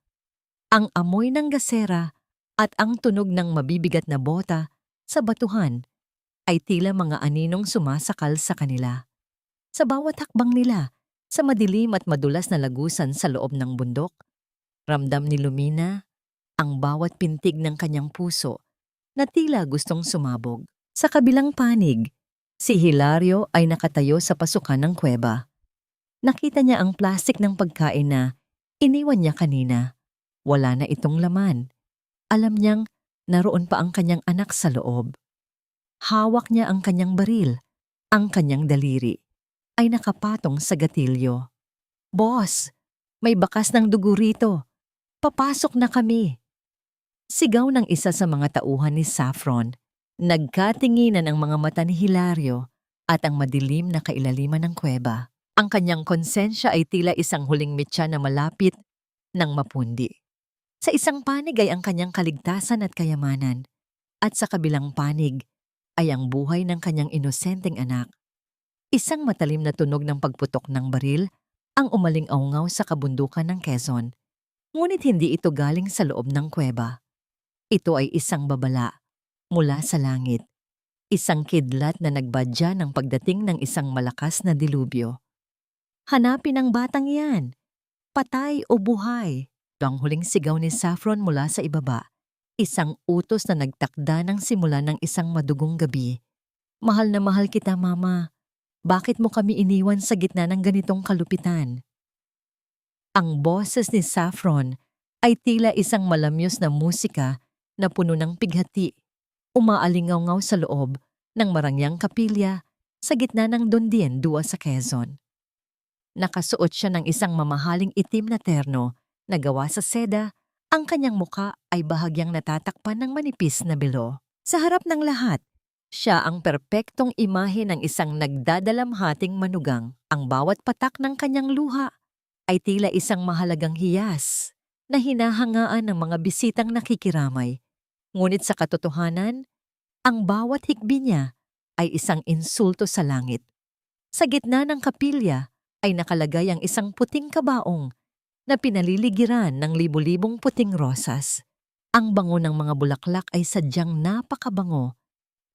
Ang amoy ng gasera at ang tunog ng mabibigat na bota sa batuhan ay tila mga aninong sumasakal sa kanila. Sa bawat hakbang nila, sa madilim at madulas na lagusan sa loob ng bundok, ramdam ni Lumina ang bawat pintig ng kanyang puso na tila gustong sumabog. Sa kabilang panig, si Hilario ay nakatayo sa pasukan ng kuweba. Nakita niya ang plastik ng pagkain na iniwan niya kanina. Wala na itong laman. Alam niyang naroon pa ang kanyang anak sa loob. Hawak niya ang kanyang baril. Ang kanyang daliri ay nakapatong sa gatilyo. "Boss, may bakas ng dugo rito. Papasok na kami." Sigaw ng isa sa mga tauhan ni Saffron. Nagkatinginan ang mga mata ni Hilario at ang madilim na kailaliman ng kuweba. Ang kanyang konsensya ay tila isang huling mitya na malapit ng mapundi. Sa isang panig ay ang kanyang kaligtasan at kayamanan, at sa kabilang panig ay ang buhay ng kanyang inosenteng anak. Isang matalim na tunog ng pagputok ng baril ang umaling-aungaw sa kabundukan ng Quezon, ngunit hindi ito galing sa loob ng kuweba. Ito ay isang babala mula sa langit, isang kidlat na nagbadya ng pagdating ng isang malakas na dilubyo. "Hanapin ang batang iyan, patay o buhay," ang huling sigaw ni Saffron mula sa ibaba, isang utos na nagtakda ng simula ng isang madugong gabi. "Mahal na mahal kita, Mama. Bakit mo kami iniwan sa gitna ng ganitong kalupitan?" Ang boses ni Saffron ay tila isang malamyos na musika na puno ng pighati, umaalingaw-ngaw sa loob ng marangyang kapilya sa gitna ng Dondien Dua sa Quezon. Nakasuot siya ng isang mamahaling itim na terno na gawa sa seda, ang kanyang muka ay bahagyang natatakpan ng manipis na belo. Sa harap ng lahat, siya ang perpektong imahe ng isang nagdadalamhating manugang. Ang bawat patak ng kanyang luha ay tila isang mahalagang hiyas na hinahangaan ng mga bisitang nakikiramay. Ngunit sa katotohanan, ang bawat hikbi niya ay isang insulto sa langit. Sa gitna ng kapilya ay nakalagay ang isang puting kabaong na pinaliligiran ng libu-libong puting rosas. Ang bango ng mga bulaklak ay sadyang napakabango.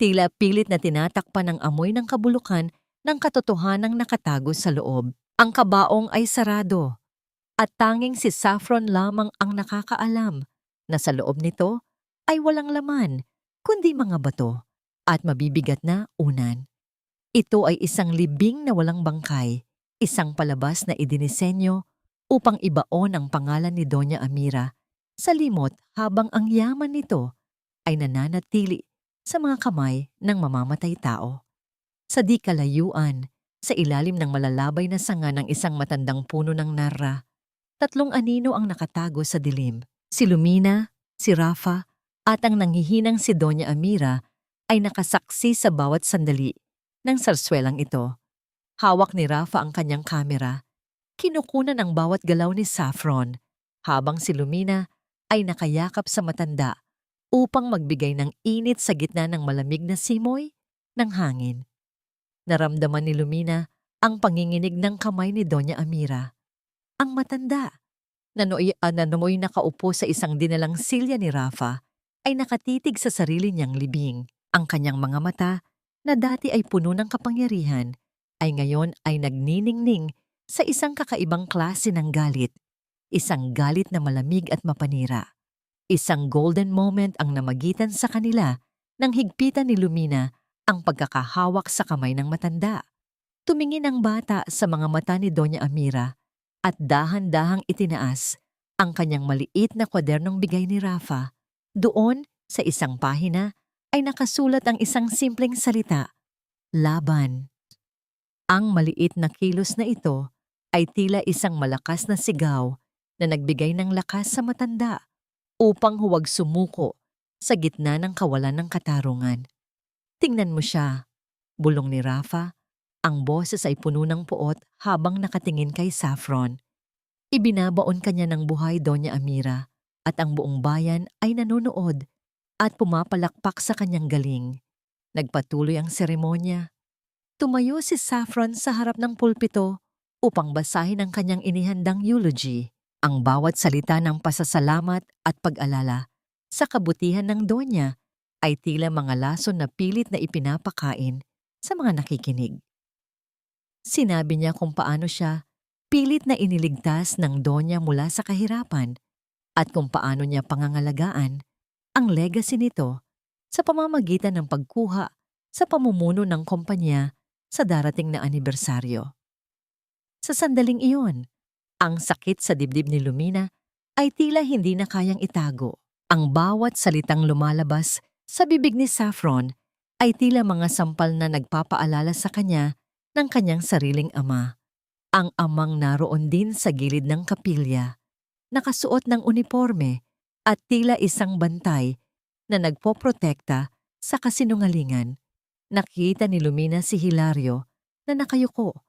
Tila pilit na tinatakpan ng amoy ng kabulukan ng katotohanang nakatago sa loob. Ang kabaong ay sarado at tanging si Saffron lamang ang nakakaalam na sa loob nito ay walang laman kundi mga bato at mabibigat na unan. Ito ay isang libing na walang bangkay, isang palabas na idinisenyo upang ibaon ang pangalan ni Doña Amira sa limot habang ang yaman nito ay nananatili sa mga kamay ng mamamatay tao. Sa di kalayuan, sa ilalim ng malalabay na sanga ng isang matandang puno ng narra, tatlong anino ang nakatago sa dilim. Si Lumina, si Rafa, at ang nanghihinang si Doña Amira ay nakasaksi sa bawat sandali ng sarswelang ito. Hawak ni Rafa ang kanyang kamera, kinukunan ang bawat galaw ni Saffron, habang si Lumina ay nakayakap sa matanda upang magbigay ng init sa gitna ng malamig na simoy ng hangin. Naramdaman ni Lumina ang panginginig ng kamay ni Doña Amira. Ang matanda, na nooy nakaupo sa isang dinalang silya ni Rafa, ay nakatitig sa sarili niyang libing. Ang kanyang mga mata, na dati ay puno ng kapangyarihan, ay ngayon ay nagniningning sa isang kakaibang klase ng galit. Isang galit na malamig at mapanira. Isang golden moment ang namagitan sa kanila nang higpitan ni Lumina ang pagkakahawak sa kamay ng matanda. Tumingin ang bata sa mga mata ni Doña Amira at dahan-dahang itinaas ang kanyang maliit na kwadernong bigay ni Rafa. Doon, sa isang pahina, ay nakasulat ang isang simpleng salita, laban. Ang maliit na kilos na ito ay tila isang malakas na sigaw na nagbigay ng lakas sa matanda upang huwag sumuko sa gitna ng kawalan ng katarungan. Tingnan mo siya, bulong ni Rafa. Ang boses ay puno ng puot habang nakatingin kay Saffron. Ibinabaon kanya ng buhay Doña Amira at ang buong bayan ay nanonood at pumapalakpak sa kanyang galing. Nagpatuloy ang seremonya. Tumayo si Saffron sa harap ng pulpito upang basahin ang kanyang inihandang eulogy. Ang bawat salita ng pasasalamat at pag-alala sa kabutihan ng Donya ay tila mga lason na pilit na ipinapakain sa mga nakikinig. Sinabi niya kung paano siya pilit na iniligtas ng Donya mula sa kahirapan at kung paano niya pangangalagaan ang legacy nito sa pamamagitan ng pagkuha sa pamumuno ng kumpanya sa darating na anibersaryo. Sa sandaling iyon, ang sakit sa dibdib ni Lumina ay tila hindi na kayang itago. Ang bawat salitang lumalabas sa bibig ni Saffron ay tila mga sampal na nagpapaalala sa kanya ng kanyang sariling ama. Ang amang naroon din sa gilid ng kapilya, nakasuot ng uniforme at tila isang bantay na nagpoprotekta sa kasinungalingan. Nakita ni Lumina si Hilario na nakayuko,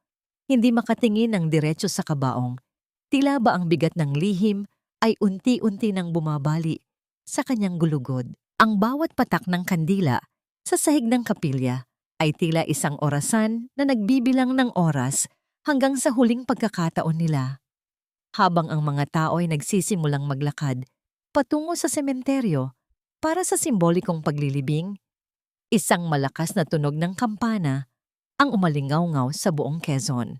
hindi makatingin ng diretso sa kabaong. Tila ba ang bigat ng lihim ay unti-unti nang bumabali sa kanyang gulugod. Ang bawat patak ng kandila sa sahig ng kapilya ay tila isang orasan na nagbibilang ng oras hanggang sa huling pagkakataon nila. Habang ang mga tao ay nagsisimulang maglakad patungo sa sementeryo para sa simbolikong paglilibing, isang malakas na tunog ng kampana ang umalingaw-ngaw sa buong Quezon.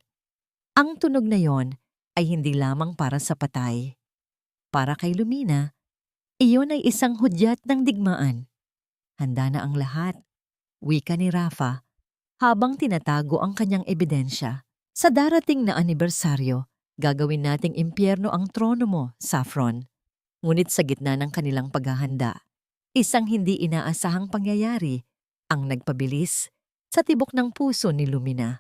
Ang tunog na yon ay hindi lamang para sa patay. Para kay Lumina, iyon ay isang hudyat ng digmaan. Handa na ang lahat, wika ni Rafa, habang tinatago ang kanyang ebidensya. Sa darating na anibersaryo, gagawin nating impyerno ang trono mo, Saffron. Ngunit sa gitna ng kanilang paghahanda, isang hindi inaasahang pangyayari ang nagpabilis sa tibok ng puso ni Lumina.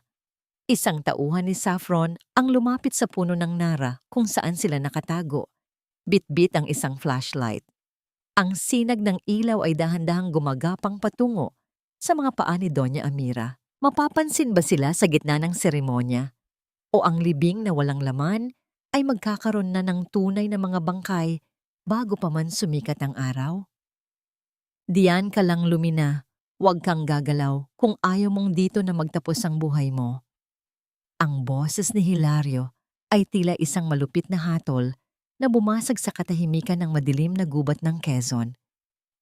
Isang tauhan ni Saffron ang lumapit sa puno ng nara kung saan sila nakatago. Bit-bit ang isang flashlight. Ang sinag ng ilaw ay dahan-dahang gumagapang patungo sa mga paa ni Doña Amira. Mapapansin ba sila sa gitna ng seremonya? O ang libing na walang laman ay magkakaroon na ng tunay na mga bangkay bago pa man sumikat ang araw? Diyan ka lang, Lumina. Huwag kang gagalaw kung ayaw mong dito na magtapos ang buhay mo. Ang boses ni Hilario ay tila isang malupit na hatol na bumasag sa katahimikan ng madilim na gubat ng Quezon.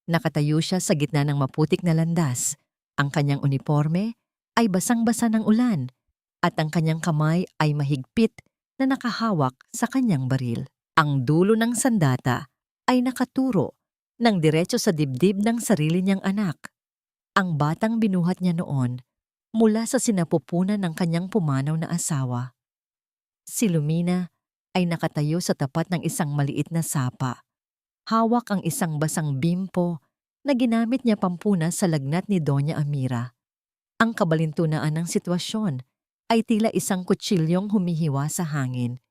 Nakatayo siya sa gitna ng maputik na landas. Ang kanyang uniforme ay basang-basa ng ulan at ang kanyang kamay ay mahigpit na nakahawak sa kanyang baril. Ang dulo ng sandata ay nakaturo ng diretso sa dibdib ng sarili niyang anak. Ang batang binuhat niya noon mula sa sinapupunan ng kanyang pumanaw na asawa. Si Lumina ay nakatayo sa tapat ng isang maliit na sapa. Hawak ang isang basang bimpo na ginamit niya pampuna sa lagnat ni Doña Amira. Ang kabalintunaan ng sitwasyon ay tila isang kutsilyong humihiwa sa hangin.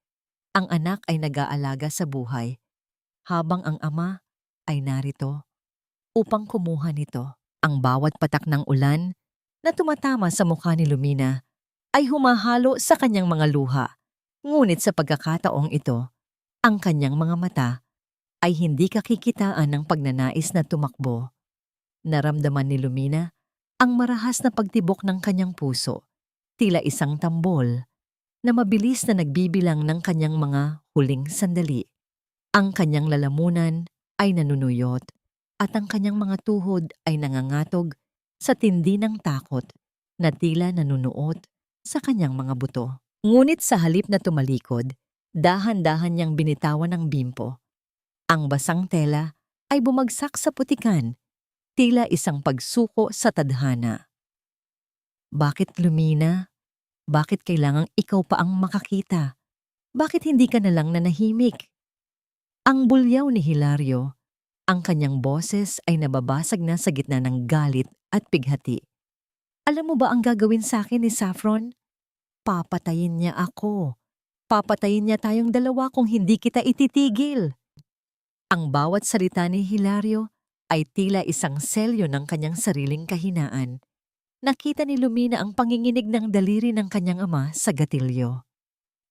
Ang anak ay nag-aalaga sa buhay, habang ang ama ay narito upang kumuha nito. Ang bawat patak ng ulan na tumatama sa mukha ni Lumina ay humahalo sa kanyang mga luha. Ngunit sa pagkakataong ito, ang kanyang mga mata ay hindi kakikitaan ng pagnanais na tumakbo. Naramdaman ni Lumina ang marahas na pagtibok ng kanyang puso, tila isang tambol na mabilis na nagbibilang ng kanyang mga huling sandali. Ang kanyang lalamunan ay nanunuyot at ang kanyang mga tuhod ay nangangatog sa tindi ng takot na tila nanunuot sa kanyang mga buto. Ngunit sa halip na tumalikod, dahan-dahan niyang binitawan ng bimpo. Ang basang tela ay bumagsak sa putikan, tila isang pagsuko sa tadhana. Bakit, Lumina? Bakit kailangang ikaw pa ang makakita? Bakit hindi ka na lang nanahimik? Ang bulyaw ni Hilario, ang kanyang boses ay nababasag na sa gitna ng galit at pighati. Alam mo ba ang gagawin sa akin ni Saffron? Papatayin niya ako. Papatayin niya tayong dalawa kung hindi kita ititigil. Ang bawat salita ni Hilario ay tila isang selyo ng kanyang sariling kahinaan. Nakita ni Lumina ang panginginig ng daliri ng kanyang ama sa gatilyo.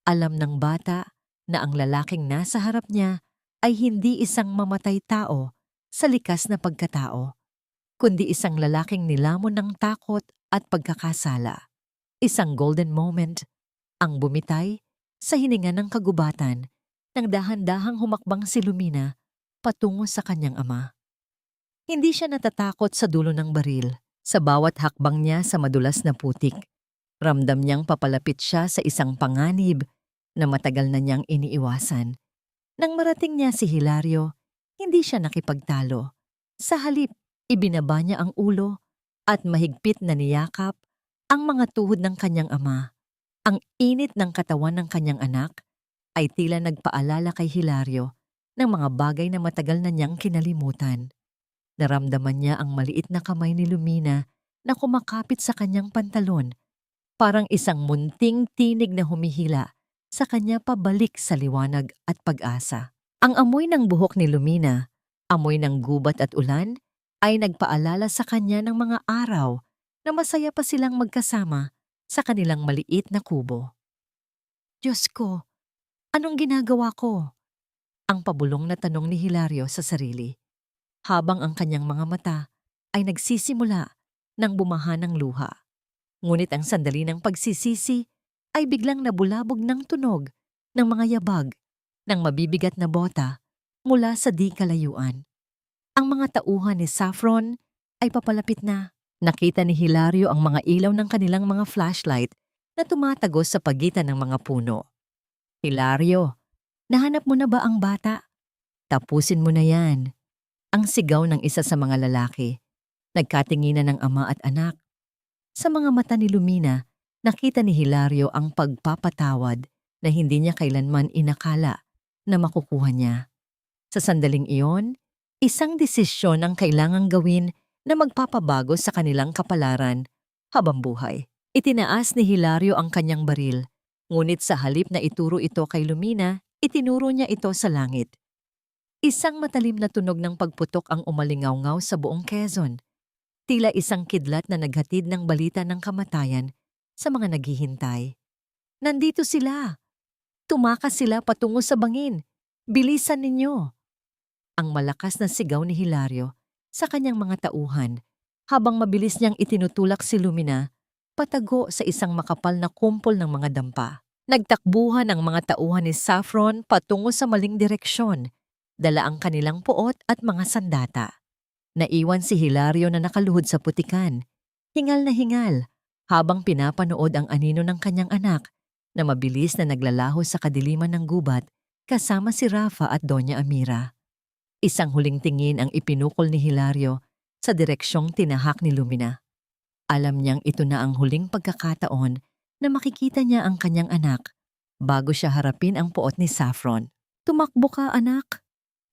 Alam ng bata na ang lalaking nasa harap niya ay hindi isang mamatay tao sa likas na pagkatao, kundi isang lalaking nilamon ng takot at pagkakasala. Isang golden moment, ang bumitay sa hininga ng kagubatan nang dahan-dahang humakbang si Lumina patungo sa kanyang ama. Hindi siya natatakot sa dulo ng baril. Sa bawat hakbang niya sa madulas na putik, ramdam niyang papalapit siya sa isang panganib na matagal na niyang iniiwasan. Nang marating niya si Hilario, hindi siya nakipagtalo. Sa halip, ibinaba niya ang ulo at mahigpit na niyakap ang mga tuhod ng kanyang ama. Ang init ng katawan ng kanyang anak ay tila nagpaalala kay Hilario ng mga bagay na matagal na niyang kinalimutan. Naramdaman niya ang maliit na kamay ni Lumina na kumakapit sa kanyang pantalon, parang isang munting tinig na humihila sa kanya pabalik sa liwanag at pag-asa. Ang amoy ng buhok ni Lumina, amoy ng gubat at ulan, ay nagpaalala sa kanya ng mga araw na masaya pa silang magkasama sa kanilang maliit na kubo. Diyos ko, anong ginagawa ko? Ang pabulong na tanong ni Hilario sa sarili, habang ang kanyang mga mata ay nagsisimula ng bumaha ng luha. Ngunit ang sandali ng pagsisisi ay biglang nabulabog ng tunog ng mga yabag ng mabibigat na bota mula sa di kalayuan. Ang mga tauhan ni Saffron ay papalapit na. Nakita ni Hilario ang mga ilaw ng kanilang mga flashlight na tumatagos sa pagitan ng mga puno. Hilario, nahanap mo na ba ang bata? Tapusin mo na yan. Ang sigaw ng isa sa mga lalaki. Nagkatinginan ng ama at anak. Sa mga mata ni Lumina, nakita ni Hilario ang pagpapatawad na hindi niya kailanman inakala na makukuha niya. Sa sandaling iyon, isang desisyon ang kailangang gawin na magpapabago sa kanilang kapalaran habang buhay. Itinaas ni Hilario ang kanyang baril, ngunit sa halip na ituro ito kay Lumina, itinuro niya ito sa langit. Isang matalim na tunog ng pagputok ang umalingaw-ngaw sa buong Quezon. Tila isang kidlat na naghatid ng balita ng kamatayan sa mga naghihintay. Nandito sila! Tumakas sila patungo sa bangin! Bilisan ninyo! Ang malakas na sigaw ni Hilario sa kanyang mga tauhan habang mabilis niyang itinutulak si Lumina patago sa isang makapal na kumpol ng mga dampa. Nagtakbuhan ang mga tauhan ni Saffron patungo sa maling direksyon, dala ang kanilang puot at mga sandata. Naiwan si Hilario na nakaluhod sa putikan, hingal na hingal, habang pinapanood ang anino ng kanyang anak na mabilis na naglalaho sa kadiliman ng gubat kasama si Rafa at Doña Amira. Isang huling tingin ang ipinukol ni Hilario sa direksyong tinahak ni Lumina. Alam niyang ito na ang huling pagkakataon na makikita niya ang kanyang anak bago siya harapin ang puot ni Saffron. "Tumakbo ka, anak.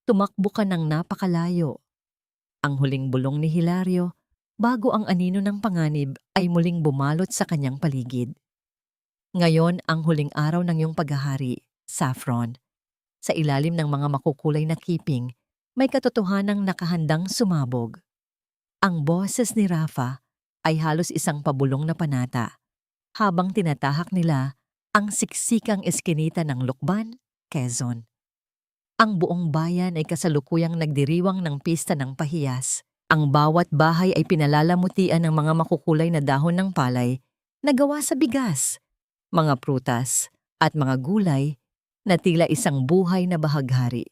Tumakbo ka ng napakalayo." Ang huling bulong ni Hilario bago ang anino ng panganib ay muling bumalot sa kanyang paligid. "Ngayon ang huling araw ng iyong paghahari, Saffron." Sa ilalim ng mga makukulay na keeping, may katotohanang nakahandang sumabog. Ang boses ni Rafa ay halos isang pabulong na panata, habang tinatahak nila ang siksikang eskinita ng Lukban, Quezon. Ang buong bayan ay kasalukuyang nagdiriwang ng pista ng pahiyas. Ang bawat bahay ay pinalalamutian ng mga makukulay na dahon ng palay na gawa sa bigas, mga prutas, at mga gulay na tila isang buhay na bahaghari.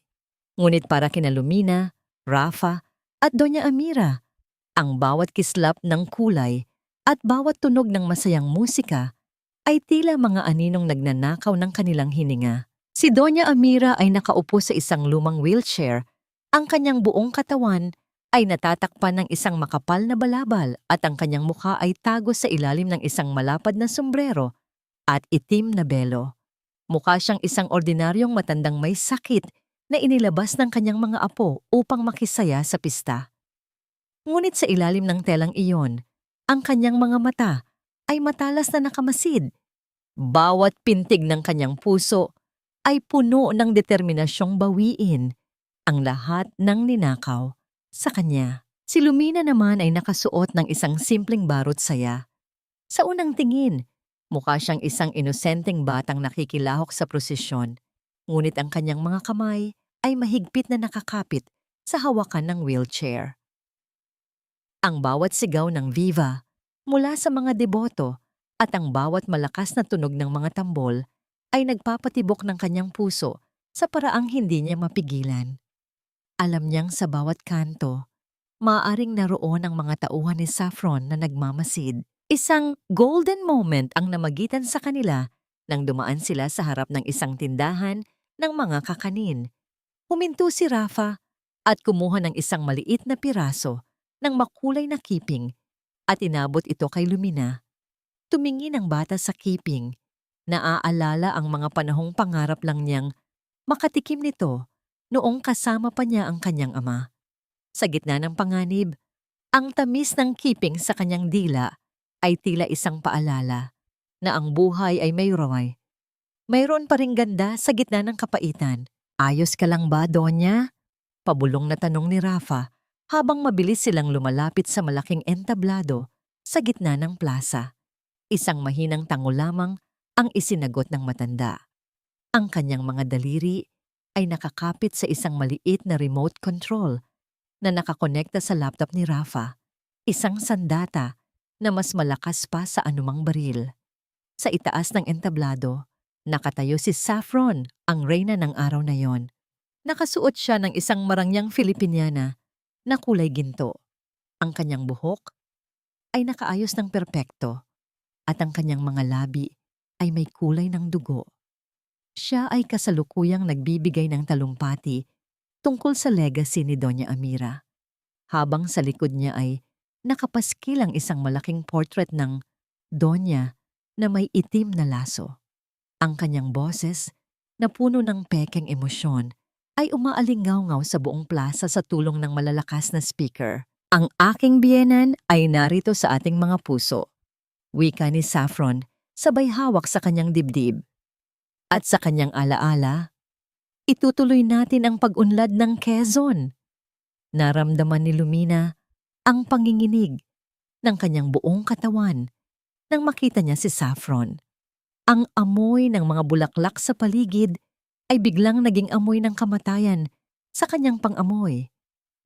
Ngunit para kina Lumina, Rafa, at Doña Amira, ang bawat kislap ng kulay at bawat tunog ng masayang musika ay tila mga aninong nagnanakaw ng kanilang hininga. Si Doña Amira ay nakaupo sa isang lumang wheelchair. Ang kanyang buong katawan ay natatakpan ng isang makapal na balabal at ang kanyang mukha ay tago sa ilalim ng isang malapad na sombrero at itim na belo. Mukha siyang isang ordinaryong matandang may sakit na inilabas ng kanyang mga apo upang makisaya sa pista. Ngunit sa ilalim ng telang iyon, ang kanyang mga mata ay matalas na nakamasid. Bawat pintig ng kanyang puso ay puno ng determinasyong bawiin ang lahat ng ninakaw sa kanya. Si Lumina naman ay nakasuot ng isang simpleng barot saya. Sa unang tingin, mukha siyang isang inosenteng batang nakikilahok sa prosesyon, ngunit ang kanyang mga kamay ay mahigpit na nakakapit sa hawakan ng wheelchair. Ang bawat sigaw ng Viva mula sa mga deboto at ang bawat malakas na tunog ng mga tambol ay nagpapatibok ng kanyang puso sa paraang hindi niya mapigilan. Alam niyang sa bawat kanto, maaaring naroon ang mga tauhan ni Saffron na nagmamasid. Isang golden moment ang namagitan sa kanila nang dumaan sila sa harap ng isang tindahan ng mga kakanin. Huminto si Rafa at kumuha ng isang maliit na piraso ng makulay na keeping at inabot ito kay Lumina. Tumingin ang bata sa keeping. Naaalala ang mga panahong pangarap lang niyang makatikim nito noong kasama pa niya ang kanyang ama. Sa gitna ng panganib, ang tamis ng keeping sa kanyang dila ay tila isang paalala na ang buhay ay mayroon pa ring ganda sa gitna ng kapaitan. "Ayos ka lang ba, Donya?" Pabulong na tanong ni Rafa habang mabilis silang lumalapit sa malaking entablado sa gitna ng plaza. Isang mahinang tango lamang ang isinagot ng matanda. Ang kanyang mga daliri ay nakakapit sa isang maliit na remote control na nakakonekta sa laptop ni Rafa, isang sandata na mas malakas pa sa anumang baril. Sa itaas ng entablado, nakatayo si Saffron, ang reyna ng araw na yon. Nakasuot siya ng isang marangyang Filipiniana na kulay ginto. Ang kanyang buhok ay nakaayos ng perpekto at ang kanyang mga labi ay may kulay ng dugo. Siya ay kasalukuyang nagbibigay ng talumpati tungkol sa legacy ni Doña Amira. Habang sa likod niya ay nakapaskil ang isang malaking portrait ng Doña na may itim na laso. Ang kanyang boses, na puno ng pekeng emosyon, ay umaalingaw-ngaw sa buong plaza sa tulong ng malalakas na speaker. "Ang aking biyenan ay narito sa ating mga puso," wika ni Saffron, sabay hawak sa kanyang dibdib. At sa kanyang alaala, "Itutuloy natin ang pag-unlad ng Quezon." Naramdaman ni Lumina ang panginginig ng kanyang buong katawan nang makita niya si Saffron. Ang amoy ng mga bulaklak sa paligid ay biglang naging amoy ng kamatayan sa kanyang pang-amoy.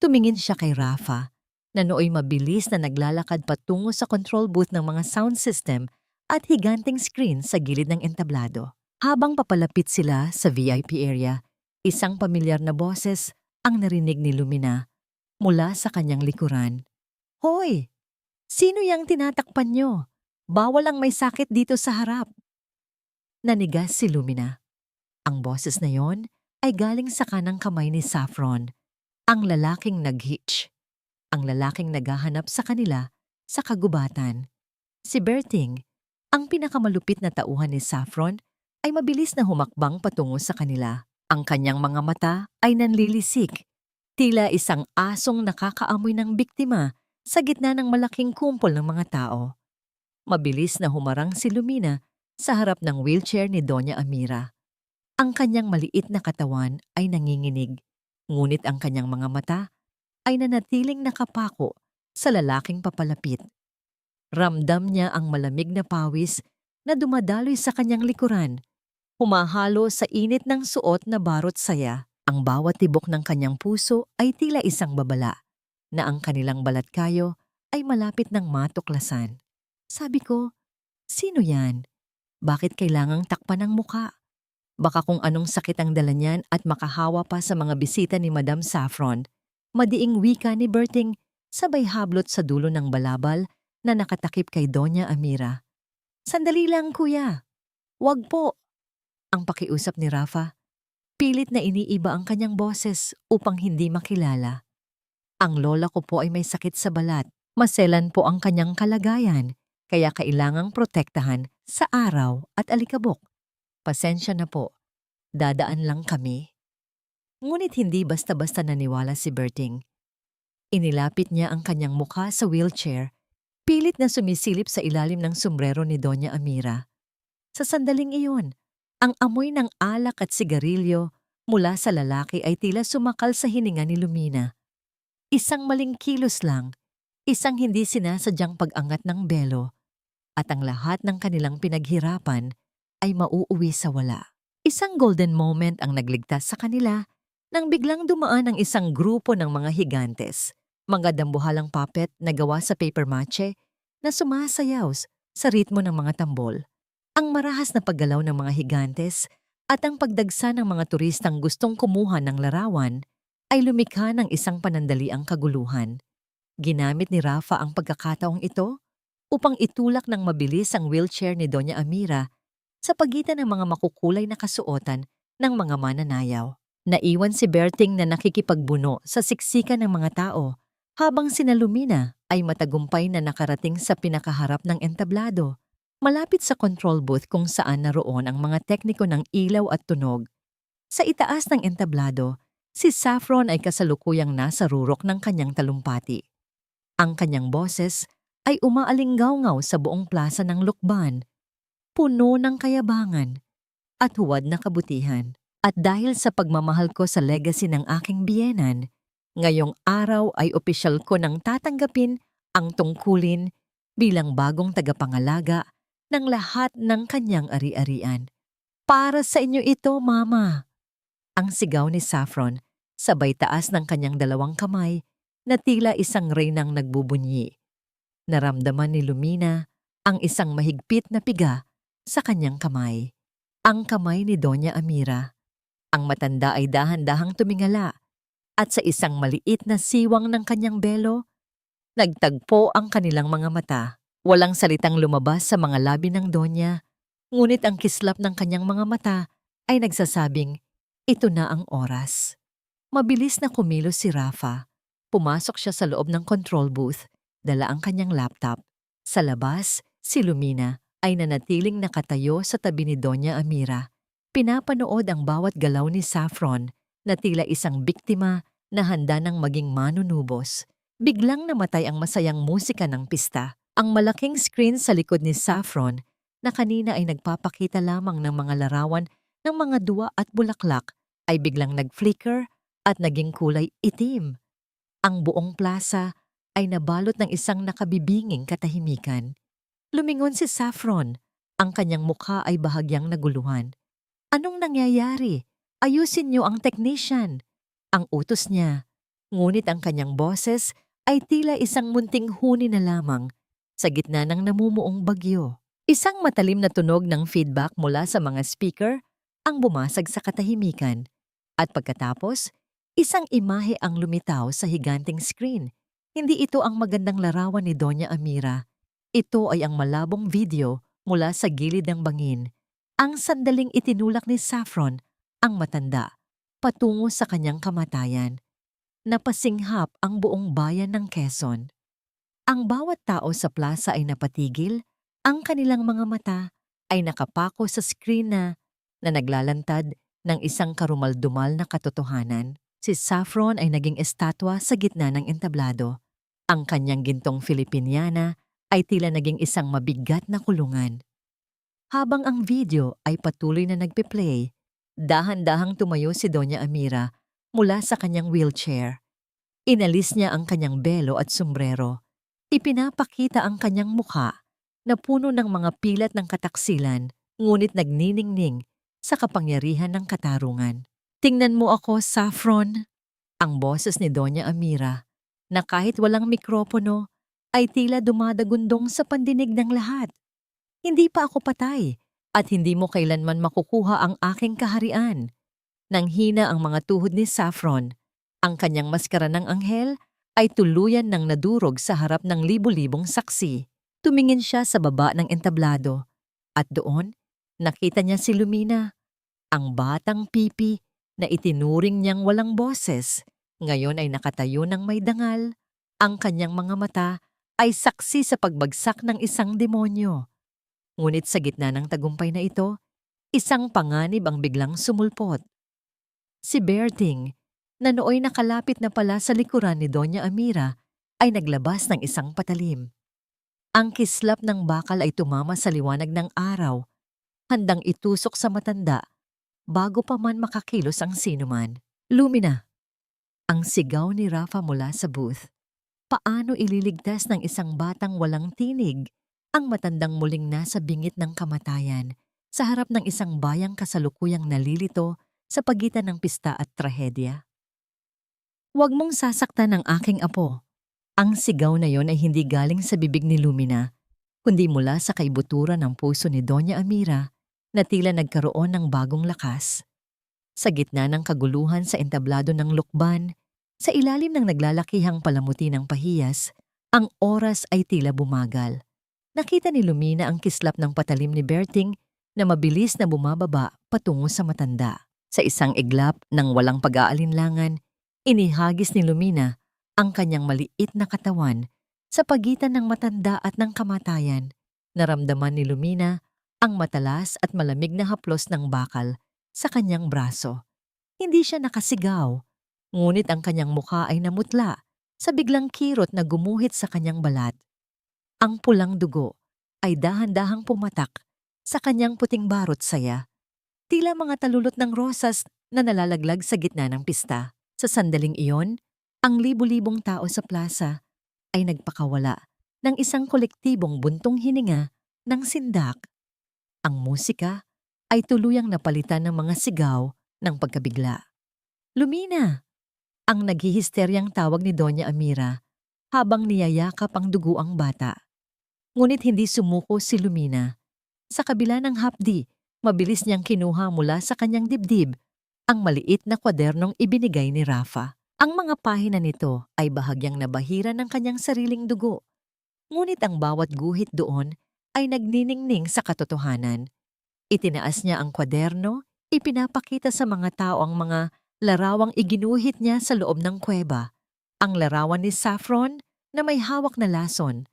Tumingin siya kay Rafa, na nooy mabilis na naglalakad patungo sa control booth ng mga sound system at higanting screen sa gilid ng entablado. Habang papalapit sila sa VIP area, isang pamilyar na boses ang narinig ni Lumina mula sa kanyang likuran. Hoy! Sino yang tinatakpan nyo? Bawal ang may sakit dito sa harap. Nanigas si Lumina. Ang boses na yon ay galing sa kanang kamay ni Saffron, ang lalaking nag-hitch, ang lalaking naghahanap sa kanila sa kagubatan. Si Berting, ang pinakamalupit na tauhan ni Saffron, ay mabilis na humakbang patungo sa kanila. Ang kanyang mga mata ay nanlilisik, tila isang asong nakakaamoy ng biktima sa gitna ng malaking kumpol ng mga tao. Mabilis na humarang si Lumina sa harap ng wheelchair ni Doña Amira. Ang kanyang maliit na katawan ay nanginginig, ngunit ang kanyang mga mata ay nanatiling nakapako sa lalaking papalapit. Ramdam niya ang malamig na pawis na dumadaloy sa kanyang likuran, humahalo sa init ng suot na barot saya. Ang bawat tibok ng kanyang puso ay tila isang babala, na ang kanilang balatkayo ay malapit ng matuklasan. Sabi ko, sino yan? Bakit kailangang takpan ang muka? Baka kung anong sakit ang dala niyan at makahawa pa sa mga bisita ni Madam Saffron. Madiing wika ni Berting, sabay hablot sa dulo ng balabal na nakatakip kay Doña Amira. Sandali lang, kuya. Wag po. Ang pakiusap ni Rafa. Pilit na iniiba ang kanyang boses upang hindi makilala. Ang lola ko po ay may sakit sa balat. Maselan po ang kanyang kalagayan, kaya kailangang protektahan sa araw at alikabok. Pasensya na po. Dadaan lang kami. Ngunit hindi basta-basta naniwala si Berting. Inilapit niya ang kanyang mukha sa wheelchair, pilit na sumisilip sa ilalim ng sombrero ni Doña Amira. Sa sandaling iyon, ang amoy ng alak at sigarilyo mula sa lalaki ay tila sumakal sa hininga ni Lumina. Isang maling kilos lang, isang hindi sinasadyang pag-angat ng belo, at ang lahat ng kanilang pinaghirapan ay mauuwi sa wala. Isang golden moment ang nagligtas sa kanila nang biglang dumaan ang isang grupo ng mga higantes, mga dambuhalang puppet na gawa sa paper mache na sumasayaw sa ritmo ng mga tambol. Ang marahas na paggalaw ng mga higantes at ang pagdagsa ng mga turistang gustong kumuha ng larawan ay lumikha ng isang panandaliang kaguluhan. Ginamit ni Rafa ang pagkakataong ito upang itulak ng mabilis ang wheelchair ni Doña Amira sa pagitan ng mga makukulay na kasuotan ng mga mananayaw. Naiwan si Berting na nakikipagbuno sa siksikan ng mga tao habang sina Lumina ay matagumpay na nakarating sa pinakaharap ng entablado, malapit sa control booth kung saan naroon ang mga tekniko ng ilaw at tunog. Sa itaas ng entablado, si Saffron ay kasalukuyang nasa rurok ng kanyang talumpati. Ang kanyang boses ay umaalinggaw-ngaw sa buong plaza ng Lukban, puno ng kayabangan at huwad na kabutihan. At dahil sa pagmamahal ko sa legacy ng aking biyenan, ngayong araw ay opisyal ko nang tatanggapin ang tungkulin bilang bagong tagapangalaga ng lahat ng kanyang ari-arian. Para sa inyo ito, Mama! Ang sigaw ni Saffron, sabay taas ng kanyang dalawang kamay na tila isang reynang nagbubunyi. Naramdaman ni Lumina ang isang mahigpit na piga sa kanyang kamay. Ang kamay ni Doña Amira. Ang matanda ay dahan-dahang tumingala at sa isang maliit na siwang ng kanyang belo, nagtagpo ang kanilang mga mata. Walang salitang lumabas sa mga labi ng Donya, ngunit ang kislap ng kanyang mga mata ay nagsasabing, ito na ang oras. Mabilis na kumilos si Rafa. Pumasok siya sa loob ng control booth, dala ang kanyang laptop. Sa labas, si Lumina ay nanatiling nakatayo sa tabi ni Doña Amira. Pinapanood ang bawat galaw ni Saffron na tila isang biktima na handa ng maging manunubos. Biglang namatay ang masayang musika ng pista. Ang malaking screen sa likod ni Saffron na kanina ay nagpapakita lamang ng mga larawan ng mga dua at bulaklak ay biglang nag-flicker at naging kulay itim. Ang buong plaza ay nabalot ng isang nakabibinging katahimikan. Lumingon si Saffron. Ang kanyang mukha ay bahagyang naguluhan. Anong nangyayari? Ayusin niyo ang technician. Ang utos niya. Ngunit ang kanyang boses ay tila isang munting huni na lamang sa gitna ng namumuong bagyo. Isang matalim na tunog ng feedback mula sa mga speaker ang bumasag sa katahimikan. At pagkatapos, isang imahe ang lumitaw sa higanting screen. Hindi ito ang magandang larawan ni Doña Amira. Ito ay ang malabong video mula sa gilid ng bangin. Ang sandaling itinulak ni Saffron, ang matanda, patungo sa kanyang kamatayan. Napasinghap ang buong bayan ng Quezon. Ang bawat tao sa plaza ay napatigil, ang kanilang mga mata ay nakapako sa screen na naglalantad ng isang karumaldumal na katotohanan. Si Saffron ay naging estatwa sa gitna ng entablado. Ang kanyang gintong Filipiniana ay tila naging isang mabigat na kulungan. Habang ang video ay patuloy na nagpe-play, dahan-dahang tumayo si Doña Amira mula sa kanyang wheelchair. Inalis niya ang kanyang belo at sombrero. Ipinapakita ang kanyang mukha na puno ng mga pilat ng kataksilan, ngunit nagniningning sa kapangyarihan ng katarungan. "Tingnan mo ako, Saffron," ang boses ni Doña Amira, na kahit walang mikropono ay tila dumadagundong sa pandinig ng lahat. "Hindi pa ako patay at hindi mo kailanman makukuha ang aking kaharian." Nang hina ang mga tuhod ni Saffron, ang kanyang maskara ng anghel ay tuluyan ng nadurog sa harap ng libu-libong saksi. Tumingin siya sa baba ng entablado at doon nakita niya si Lumina, ang batang pipi na itinuring niyang walang boses. Ngayon ay nakatayo ng may dangal. Ang kanyang mga mata ay saksi sa pagbagsak ng isang demonyo. Ngunit sa gitna ng tagumpay na ito, isang panganib ang biglang sumulpot. Si Berting, na nooy nakalapit na pala sa likuran ni Doña Amira, ay naglabas ng isang patalim. Ang kislap ng bakal ay tumama sa liwanag ng araw, handang itusok sa matanda bago pa man makakilos ang sinuman. "Lumina!" Ang sigaw ni Rafa mula sa booth. Paano ililigtas ng isang batang walang tinig ang matandang muling nasa bingit ng kamatayan sa harap ng isang bayang kasalukuyang nalilito sa pagitan ng pista at trahedya? "Huwag mong sasaktan ang aking apo." Ang sigaw na yon ay hindi galing sa bibig ni Lumina, kundi mula sa kaibuturan ng puso ni Doña Amira na tila nagkaroon ng bagong lakas. Sa gitna ng kaguluhan sa entablado ng lukban, sa ilalim ng naglalakihang palamuti ng pahiyas, ang oras ay tila bumagal. Nakita ni Lumina ang kislap ng patalim ni Berting na mabilis na bumababa patungo sa matanda. Sa isang iglap ng walang pag-aalinlangan, inihagis ni Lumina ang kanyang maliit na katawan sa pagitan ng matanda at ng kamatayan. Naramdaman ni Lumina ang matalas at malamig na haplos ng bakal sa kanyang braso. Hindi siya nakasigaw, ngunit ang kanyang mukha ay namutla sa biglang kirot na gumuhit sa kanyang balat. Ang pulang dugo ay dahan-dahang pumatak sa kanyang puting barot saya, tila mga talulot ng rosas na nalalaglag sa gitna ng pista. Sa sandaling iyon, ang libu-libong tao sa plaza ay nagpakawala ng isang kolektibong buntong hininga ng sindak. Ang musika ay tuluyang napalitan ng mga sigaw ng pagkabigla. "Lumina!" ang naghihisteryang tawag ni Doña Amira habang niyayakap ang duguang bata. Ngunit hindi sumuko si Lumina. Sa kabila ng hapdi, mabilis niyang kinuha mula sa kanyang dibdib ang maliit na kwadernong ibinigay ni Rafa. Ang mga pahina nito ay bahagyang nabahira ng kanyang sariling dugo. Ngunit ang bawat guhit doon ay nagniningning sa katotohanan. Itinaas niya ang kwaderno, ipinapakita sa mga tao ang mga larawang iginuhit niya sa loob ng kuweba. Ang larawan ni Saffron na may hawak na lason,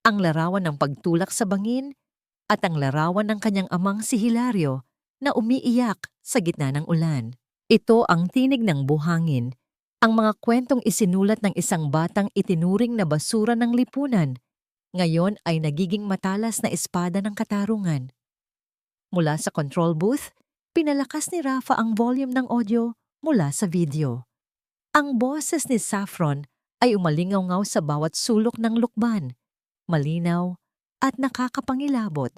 ang larawan ng pagtulak sa bangin, at ang larawan ng kanyang amang si Hilario na umiiyak sa gitna ng ulan. Ito ang tinig ng buhangin, ang mga kwentong isinulat ng isang batang itinuring na basura ng lipunan, ngayon ay nagiging matalas na espada ng katarungan. Mula sa control booth, pinalakas ni Rafa ang volume ng audio mula sa video. Ang boses ni Saffron ay umalingaw-ngaw sa bawat sulok ng lukban, malinaw at nakakapangilabot.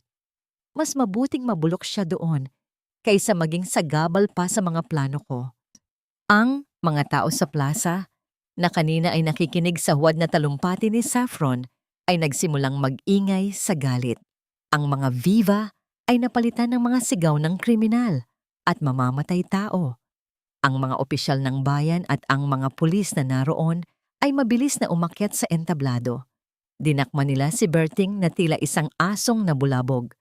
Mas mabuting mabulok siya doon kaysa maging sagabal pa sa mga plano ko. Ang mga tao sa plaza na kanina ay nakikinig sa huwad na talumpati ni Saffron ay nagsimulang mag-ingay sa galit. Ang mga viva ay napalitan ng mga sigaw ng kriminal at mamamatay tao. Ang mga opisyal ng bayan at ang mga pulis na naroon ay mabilis na umakyat sa entablado. Dinakma nila si Berting na tila isang asong nabulabog.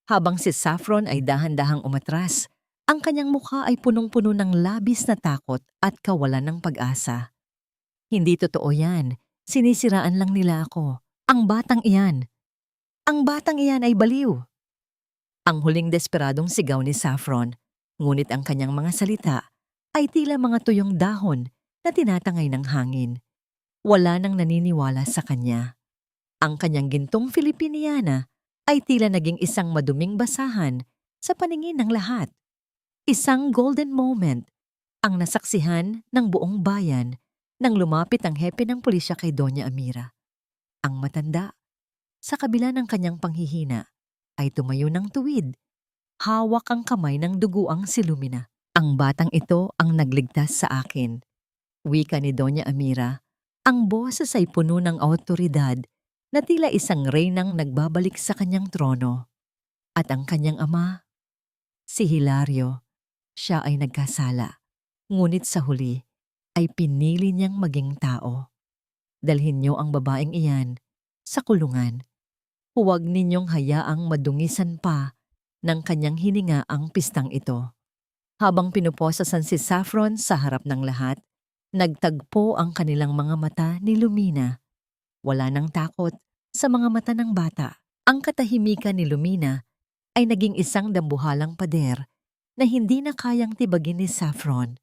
Habang si Saffron ay dahan-dahang umatras, ang kanyang mukha ay punong-puno ng labis na takot at kawalan ng pag-asa. Hindi totoo yan. Sinisiraan lang nila ako. Ang batang iyan. Ang batang iyan ay baliw. Ang huling desperadong sigaw ni Saffron, ngunit ang kanyang mga salita ay tila mga tuyong dahon na tinatangay ng hangin. Wala nang naniniwala sa kanya. Ang kanyang gintong Filipiniana ay tila naging isang maduming basahan sa paningin ng lahat. Isang golden moment ang nasaksihan ng buong bayan nang lumapit ang hepe ng pulisya kay Doña Amira. Ang matanda, sa kabila ng kanyang panghihina, ay tumayo ng tuwid. Hawak ang kamay ng duguang si Lumina. Ang batang ito ang nagligtas sa akin. Wika ni Doña Amira, ang boses ay puno ng awtoridad na tila isang reynang nagbabalik sa kanyang trono. At ang kanyang ama, si Hilario, siya ay nagkasala. Ngunit sa huli ay pinili niyang maging tao. Dalhin niyo ang babaeng iyan sa kulungan. Huwag ninyong hayaang madungisan pa ng kanyang hininga ang pistang ito. Habang pinuposasan si Saffron sa harap ng lahat, nagtagpo ang kanilang mga mata ni Lumina. Wala nang takot sa mga mata ng bata. Ang katahimikan ni Lumina ay naging isang dambuhalang pader na hindi na kayang tibagin ni Saffron.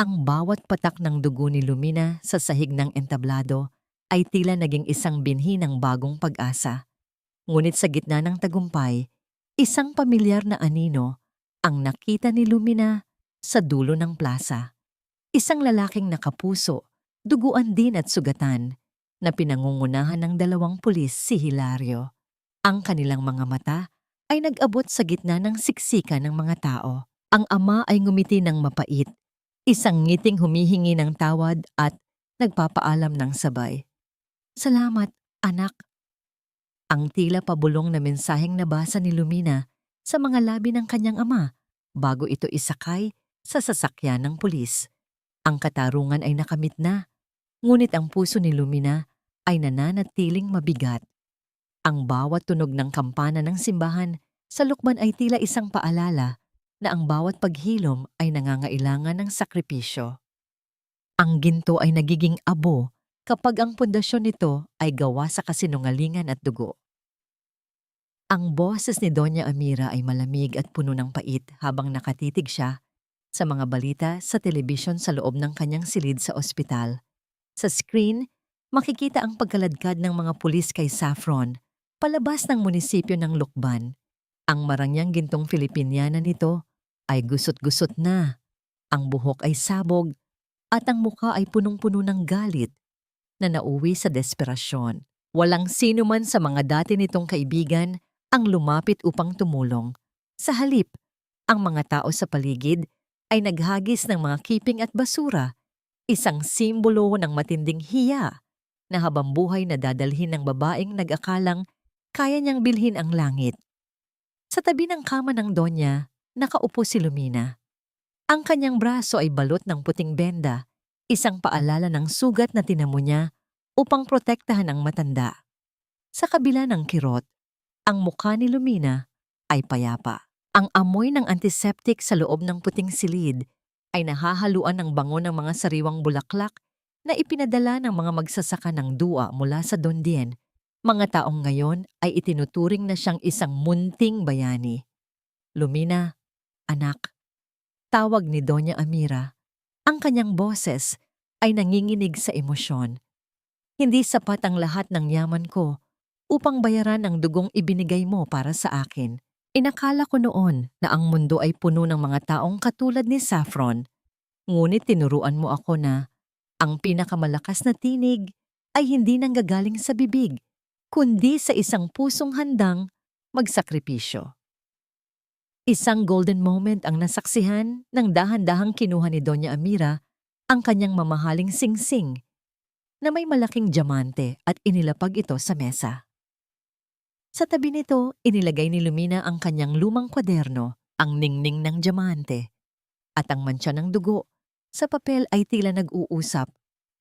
Ang bawat patak ng dugo ni Lumina sa sahig ng entablado ay tila naging isang binhi ng bagong pag-asa. Ngunit sa gitna ng tagumpay, isang pamilyar na anino ang nakita ni Lumina sa dulo ng plaza. Isang lalaking nakapuso, duguan din at sugatan, na pinangungunahan ng 2 pulis si Hilario. Ang kanilang mga mata ay nag-abot sa gitna ng siksikan ng mga tao. Ang ama ay ngumiti ng mapait, isang ngiting humihingi ng tawad at nagpapaalam ng sabay. Salamat, anak. Ang tila pabulong na mensaheng nabasa ni Lumina sa mga labi ng kanyang ama bago ito isakay sa sasakyan ng pulis. Ang katarungan ay nakamit na, ngunit ang puso ni Lumina ay nananatiling mabigat. Ang bawat tunog ng kampana ng simbahan sa lukban ay tila isang paalala na ang bawat paghilom ay nangangailangan ng sakripisyo. Ang ginto ay nagiging abo kapag ang pundasyon nito ay gawa sa kasinungalingan at dugo. Ang boses ni Doña Amira ay malamig at puno ng pait habang nakatitig siya sa mga balita sa telebisyon sa loob ng kanyang silid sa ospital. Sa screen, makikita ang pagkaladkad ng mga pulis kay Saffron palabas ng munisipyo ng Lukban. Ang marangyang gintong Filipiniana nito ay gusot-gusot na, ang buhok ay sabog, at ang mukha ay punong-puno ng galit na nauwi sa desperasyon. Walang sino man sa mga dati nitong kaibigan ang lumapit upang tumulong. Sa halip, ang mga tao sa paligid ay naghagis ng mga kiping at basura, isang simbolo ng matinding hiya na habambuhay na dadalhin ng babaeng nag-akalang kaya niyang bilhin ang langit. Sa tabi ng kama ng Donya, nakaupo si Lumina. Ang kanyang braso ay balot ng puting benda, isang paalala ng sugat na tinamo niya upang protektahan ang matanda. Sa kabila ng kirot, ang mukha ni Lumina ay payapa. Ang amoy ng antiseptic sa loob ng puting silid ay nahahaluan ng bango ng mga sariwang bulaklak na ipinadala ng mga magsasaka ng dua mula sa Dondien. Mga taong ngayon ay itinuturing na siyang isang munting bayani. Lumina, anak. Tawag ni Doña Amira. Ang kanyang boses ay nanginginig sa emosyon. Hindi sapat ang lahat ng yaman ko upang bayaran ang dugong ibinigay mo para sa akin. Inakala ko noon na ang mundo ay puno ng mga taong katulad ni Saffron. Ngunit tinuruan mo ako na ang pinakamalakas na tinig ay hindi nanggagaling sa bibig, kundi sa isang pusong handang magsakripisyo. Isang golden moment ang nasaksihan nang dahan-dahang kinuha ni Doña Amira ang kanyang mamahaling singsing na may malaking diamante at inilapag ito sa mesa. Sa tabi nito, inilagay ni Lumina ang kanyang lumang kwaderno, ang ningning ng diamante, at ang mantsa ng dugo. Sa papel ay tila nag-uusap.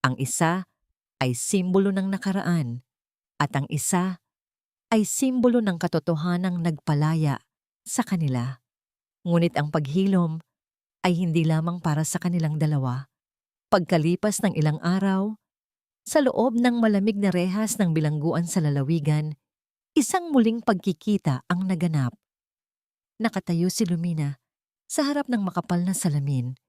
Ang isa ay simbolo ng nakaraan, at ang isa ay simbolo ng katotohanang nagpalaya sa kanila. Ngunit ang paghilom ay hindi lamang para sa kanilang dalawa. Pagkalipas ng ilang araw, sa loob ng malamig na rehas ng bilangguan sa lalawigan, isang muling pagkikita ang naganap. Nakatayo si Lumina sa harap ng makapal na salamin.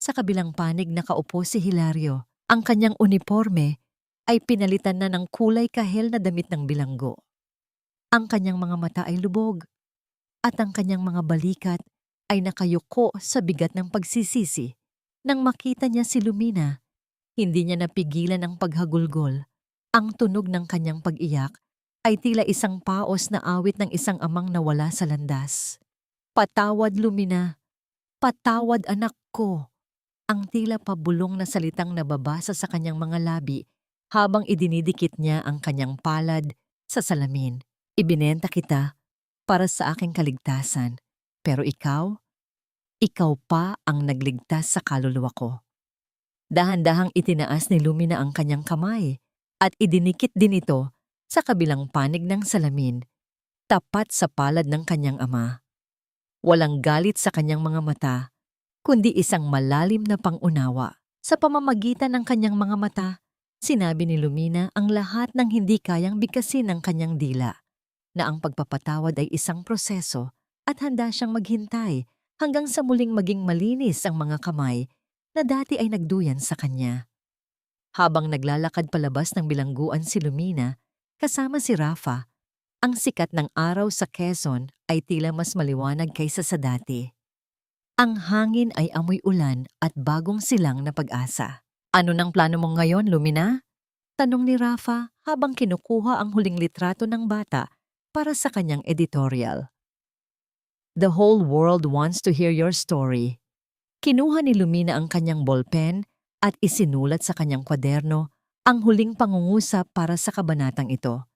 Sa kabilang panig nakaupo si Hilario. Ang kanyang uniforme ay pinalitan na ng kulay kahel na damit ng bilanggo. Ang kanyang mga mata ay lubog at ang kanyang mga balikat ay nakayuko sa bigat ng pagsisisi. Nang makita niya si Lumina, hindi niya napigilan ang paghagulgol. Ang tunog ng kanyang pag-iyak ay tila isang paos na awit ng isang amang nawala sa landas. Patawad, Lumina. Patawad, anak ko. Ang tila pabulong na salitang nababasa sa kanyang mga labi habang idinidikit niya ang kanyang palad sa salamin. Ibinenta kita para sa aking kaligtasan, pero ikaw pa ang nagligtas sa kaluluwa ko. Dahan-dahang itinaas ni Lumina ang kanyang kamay at idinikit din ito sa kabilang panig ng salamin, tapat sa palad ng kanyang ama. Walang galit sa kanyang mga mata, kundi isang malalim na pangunawa. Sa pamamagitan ng kanyang mga mata, sinabi ni Lumina ang lahat ng hindi kayang bigkasin ng kanyang dila, na ang pagpapatawad ay isang proseso at handa siyang maghintay hanggang sa muling maging malinis ang mga kamay na dati ay nagduyan sa kanya. Habang naglalakad palabas ng bilangguan si Lumina, kasama si Rafa, ang sikat ng araw sa Quezon ay tila mas maliwanag kaysa sa dati. Ang hangin ay amoy ulan at bagong silang na pag-asa. Ano nang plano mo ngayon, Lumina? Tanong ni Rafa habang kinukuha ang huling litrato ng bata para sa kanyang editorial. The whole world wants to hear your story. Kinuha ni Lumina ang kanyang ballpen at isinulat sa kanyang kwaderno ang huling pangungusap para sa kabanatang ito.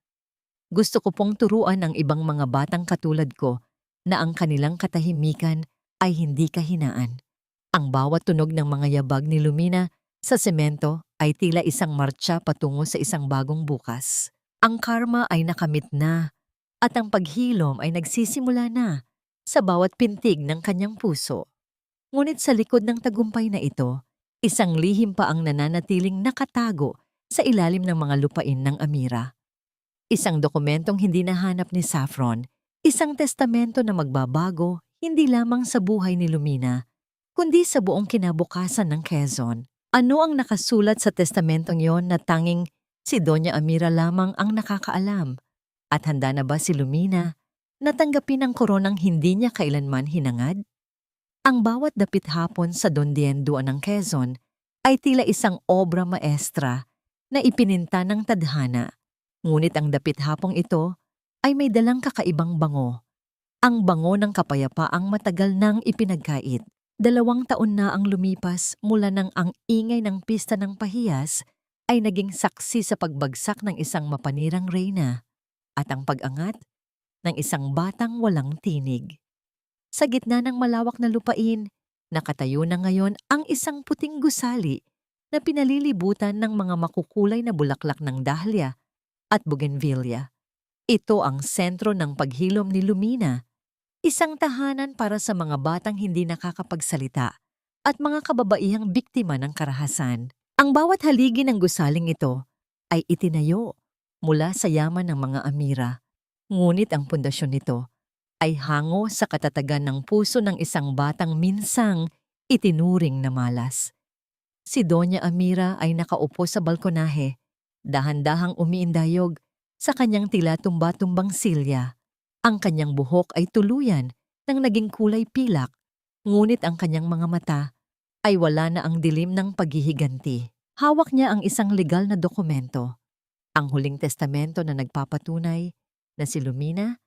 Gusto ko pong turuan ang ibang mga batang katulad ko na ang kanilang katahimikan ay hindi kahinaan. Ang bawat tunog ng mga yabag ni Lumina sa semento ay tila isang martsa patungo sa isang bagong bukas. Ang karma ay nakamit na at ang paghilom ay nagsisimula na sa bawat pintig ng kanyang puso. Ngunit sa likod ng tagumpay na ito, isang lihim pa ang nananatiling nakatago sa ilalim ng mga lupain ng Amira. Isang dokumentong hindi nahanap ni Saffron, isang testamento na magbabago hindi lamang sa buhay ni Lumina, kundi sa buong kinabukasan ng Quezon. Ano ang nakasulat sa testamentong yon na tanging si Doña Amira lamang ang nakakaalam? At handa na ba si Lumina na tanggapin ang koronang hindi niya kailanman hinangad? Ang bawat dapit hapon sa Dondienduan ng Quezon ay tila isang obra maestra na ipininta ng tadhana. Ngunit ang dapit hapong ito ay may dalang kakaibang bango. Ang bango ng kapayapaang matagal nang ipinagkait. 2 taon na ang lumipas mula nang ang ingay ng pista ng pahiyas ay naging saksi sa pagbagsak ng isang mapanirang reyna at ang pag-angat ng isang batang walang tinig. Sa gitna ng malawak na lupain, nakatayo na ngayon ang isang puting gusali na pinalilibutan ng mga makukulay na bulaklak ng dahlia at bougainvillea. Ito ang sentro ng paghilom ni Lumina, isang tahanan para sa mga batang hindi nakakapagsalita at mga kababaihang biktima ng karahasan. Ang bawat haligi ng gusaling ito ay itinayo mula sa yaman ng mga Amira. Ngunit ang pundasyon nito ay hango sa katatagan ng puso ng isang batang minsang itinuring na malas. Si Doña Amira ay nakaupo sa balkonahe, dahan-dahang umiindayog sa kanyang tila tumba-tumbang silya. Ang kanyang buhok ay tuluyan ng naging kulay pilak, ngunit ang kanyang mga mata ay wala na ang dilim ng paghihiganti. Hawak niya ang isang legal na dokumento, ang huling testamento na nagpapatunay na si Lumina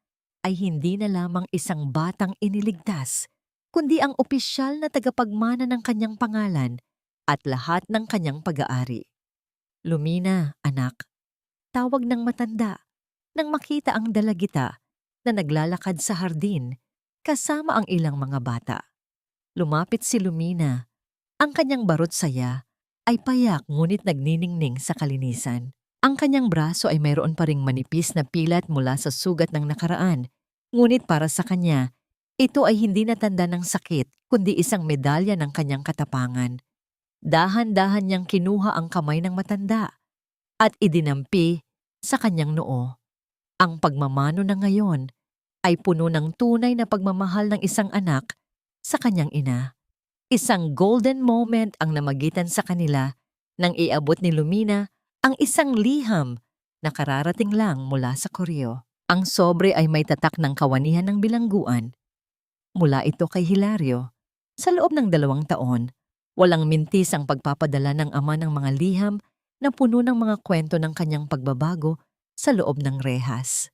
ay hindi na lamang isang batang iniligtas, kundi ang opisyal na tagapagmana ng kanyang pangalan at lahat ng kanyang pag-aari. Lumina, anak, tawag ng matanda. nang makita ang dalagita na naglalakad sa hardin kasama ang ilang mga bata. Lumapit si Lumina. Ang kanyang barot saya ay payak ngunit nagniningning sa kalinisan. Ang kanyang braso ay mayroon pa ring manipis na pilat mula sa sugat ng nakaraan. Ngunit para sa kanya, ito ay hindi natanda ng sakit kundi isang medalya ng kanyang katapangan. Dahan-dahan niyang kinuha ang kamay ng matanda at idinampi sa kanyang noo. Ang pagmamano na ngayon ay puno ng tunay na pagmamahal ng isang anak sa kanyang ina. Isang golden moment ang namagitan sa kanila nang iabot ni Lumina ang isang liham na kararating lang mula sa Koreo. Ang sobre ay may tatak ng kawanihan ng bilangguan. Mula ito kay Hilario. Sa loob ng 2 taon, walang mintis ang pagpapadala ng ama ng mga liham na puno ng mga kwento ng kanyang pagbabago sa loob ng rehas.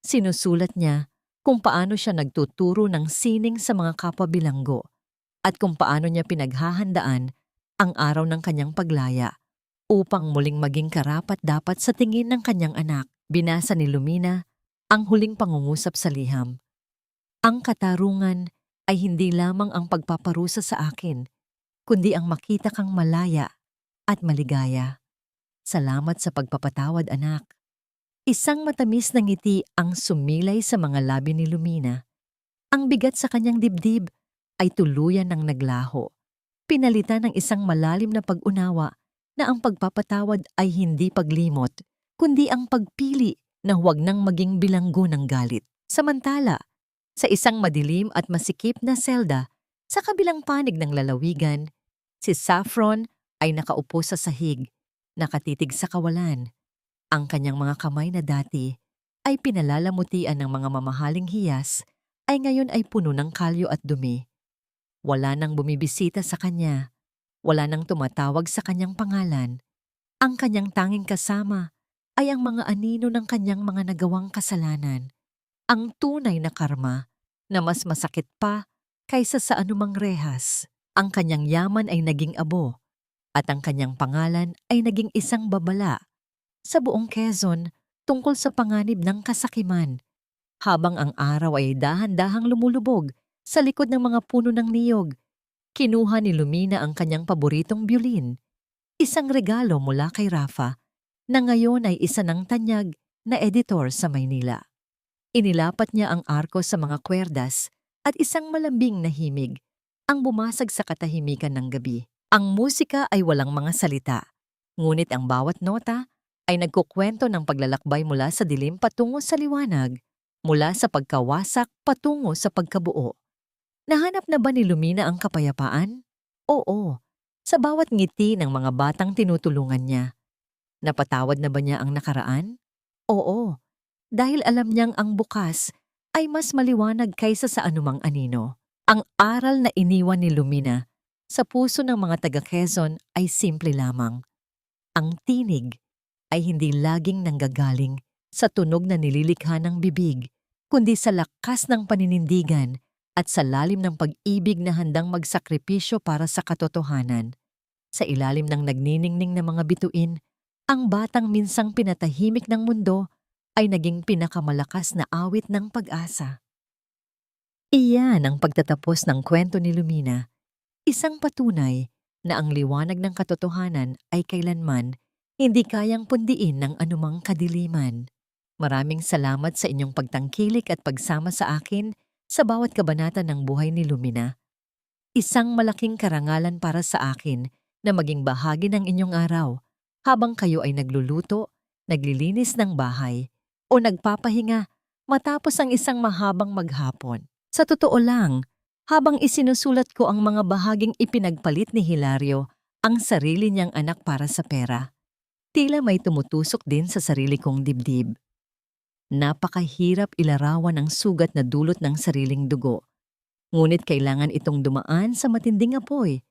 Sinusulat niya kung paano siya nagtuturo ng sining sa mga kapwa bilanggo at kung paano niya pinaghahandaan ang araw ng kanyang paglaya upang muling maging karapat-dapat sa tingin ng kanyang anak. Binasa ni Lumina ang huling pangungusap sa liham. Ang katarungan ay hindi lamang ang pagpaparusa sa akin, kundi ang makita kang malaya at maligaya. Salamat sa pagpapatawad, anak. Isang matamis na ngiti ang sumilay sa mga labi ni Lumina. Ang bigat sa kanyang dibdib ay tuluyan ng naglaho. Pinalitan ng isang malalim na pag-unawa na ang pagpapatawad ay hindi paglimot, kundi ang pagpili na huwag nang maging bilanggo ng galit. Samantala, sa isang madilim at masikip na selda, sa kabilang panig ng lalawigan, si Saffron ay nakaupo sa sahig, nakatitig sa kawalan. Ang kanyang mga kamay na dati ay pinalalamutian ng mga mamahaling hiyas ay ngayon ay puno ng kalyo at dumi. Wala nang bumibisita sa kanya. Wala nang tumatawag sa kanyang pangalan. Ang kanyang tanging kasama ay ang mga anino ng kanyang mga nagawang kasalanan. Ang tunay na karma na mas masakit pa kaysa sa anumang rehas. Ang kanyang yaman ay naging abo at ang kanyang pangalan ay naging isang babala sa buong Quezon tungkol sa panganib ng kasakiman. Habang ang araw ay dahan-dahang lumulubog sa likod ng mga puno ng niyog, kinuha ni Lumina ang kanyang paboritong biolin, isang regalo mula kay Rafa na ngayon ay isa ng tanyag na editor sa Maynila. Inilapat niya ang arko sa mga kwerdas at isang malambing na himig ang bumasag sa katahimikan ng gabi. Ang musika ay walang mga salita, ngunit ang bawat nota ay nagkukwento ng paglalakbay mula sa dilim patungo sa liwanag, mula sa pagkawasak patungo sa pagkabuo. Nahanap na ba ni Lumina ang kapayapaan? Oo, sa bawat ngiti ng mga batang tinutulungan niya. Napatawad na ba niya ang nakaraan? Oo, dahil alam niyang ang bukas ay mas maliwanag kaysa sa anumang anino. Ang aral na iniwan ni Lumina sa puso ng mga taga-Quezon ay simple lamang. Ang tinig ay hindi laging nanggagaling sa tunog na nililikha ng bibig, kundi sa lakas ng paninindigan at sa lalim ng pag-ibig na handang magsakripisyo para sa katotohanan. Sa ilalim ng nagniningning na mga bituin, ang batang minsang pinatahimik ng mundo ay naging pinakamalakas na awit ng pag-asa. Iyan ang pagtatapos ng kwento ni Lumina, isang patunay na ang liwanag ng katotohanan ay kailanman hindi kayang pundiin ng anumang kadiliman. Maraming salamat sa inyong pagtangkilik at pagsama sa akin sa bawat kabanata ng buhay ni Lumina. Isang malaking karangalan para sa akin na maging bahagi ng inyong araw habang kayo ay nagluluto, naglilinis ng bahay, o nagpapahinga matapos ang isang mahabang maghapon. Sa totoo lang, habang isinusulat ko ang mga bahaging ipinagpalit ni Hilario ang sarili niyang anak para sa pera, tila may tumutusok din sa sarili kong dibdib. Napakahirap ilarawan ang sugat na dulot ng sariling dugo. Ngunit kailangan itong dumaan sa matinding apoy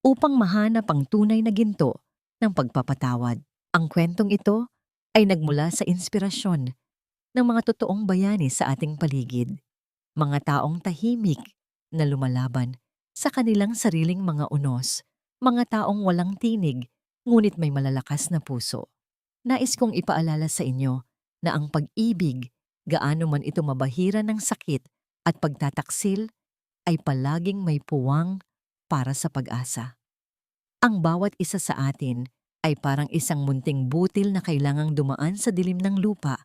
upang mahanap ang tunay na ginto ng pagpapatawad. Ang kwentong ito ay nagmula sa inspirasyon ng mga totoong bayani sa ating paligid. Mga taong tahimik na lumalaban sa kanilang sariling mga unos. Mga taong walang tinig ngunit may malalakas na puso. Nais kong ipaalala sa inyo na ang pag-ibig, gaano man ito mabahira ng sakit at pagtataksil, ay palaging may puwang para sa pag-asa. Ang bawat isa sa atin ay parang isang munting butil na kailangang dumaan sa dilim ng lupa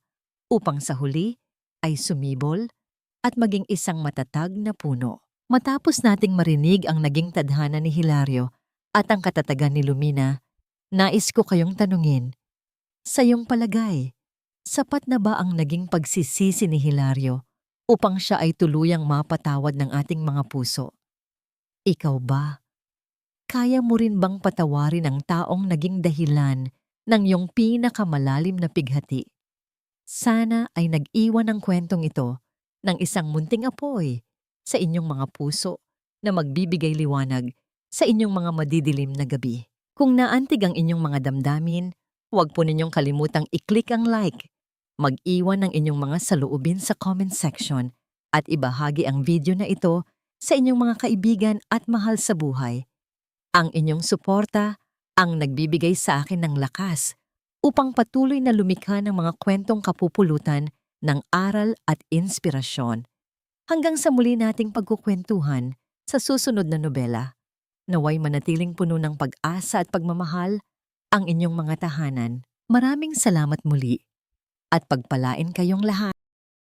upang sa huli ay sumibol at maging isang matatag na puno. Matapos nating marinig ang naging tadhana ni Hilario at ang katatagan ni Lumina, nais ko kayong tanungin, sa iyong palagay, sapat na ba ang naging pagsisisi ni Hilario upang siya ay tuluyang mapatawad ng ating mga puso? Ikaw ba? Kaya mo rin bang patawarin ang taong naging dahilan ng iyong pinakamalalim na pighati? Sana ay nag-iwan ang kwentong ito ng isang munting apoy sa inyong mga puso na magbibigay liwanag sa inyong mga madidilim na gabi. Kung naantig ang inyong mga damdamin, huwag po ninyong kalimutang i-click ang like, mag-iwan ng inyong mga saloobin sa comment section at ibahagi ang video na ito sa inyong mga kaibigan at mahal sa buhay. Ang inyong suporta ang nagbibigay sa akin ng lakas upang patuloy na lumikha ng mga kwentong kapupulutan ng aral at inspirasyon. Hanggang sa muli nating pagkukwentuhan sa susunod na nobela, naway manatiling puno ng pag-asa at pagmamahal ang inyong mga tahanan. Maraming salamat muli at pagpalain kayong lahat.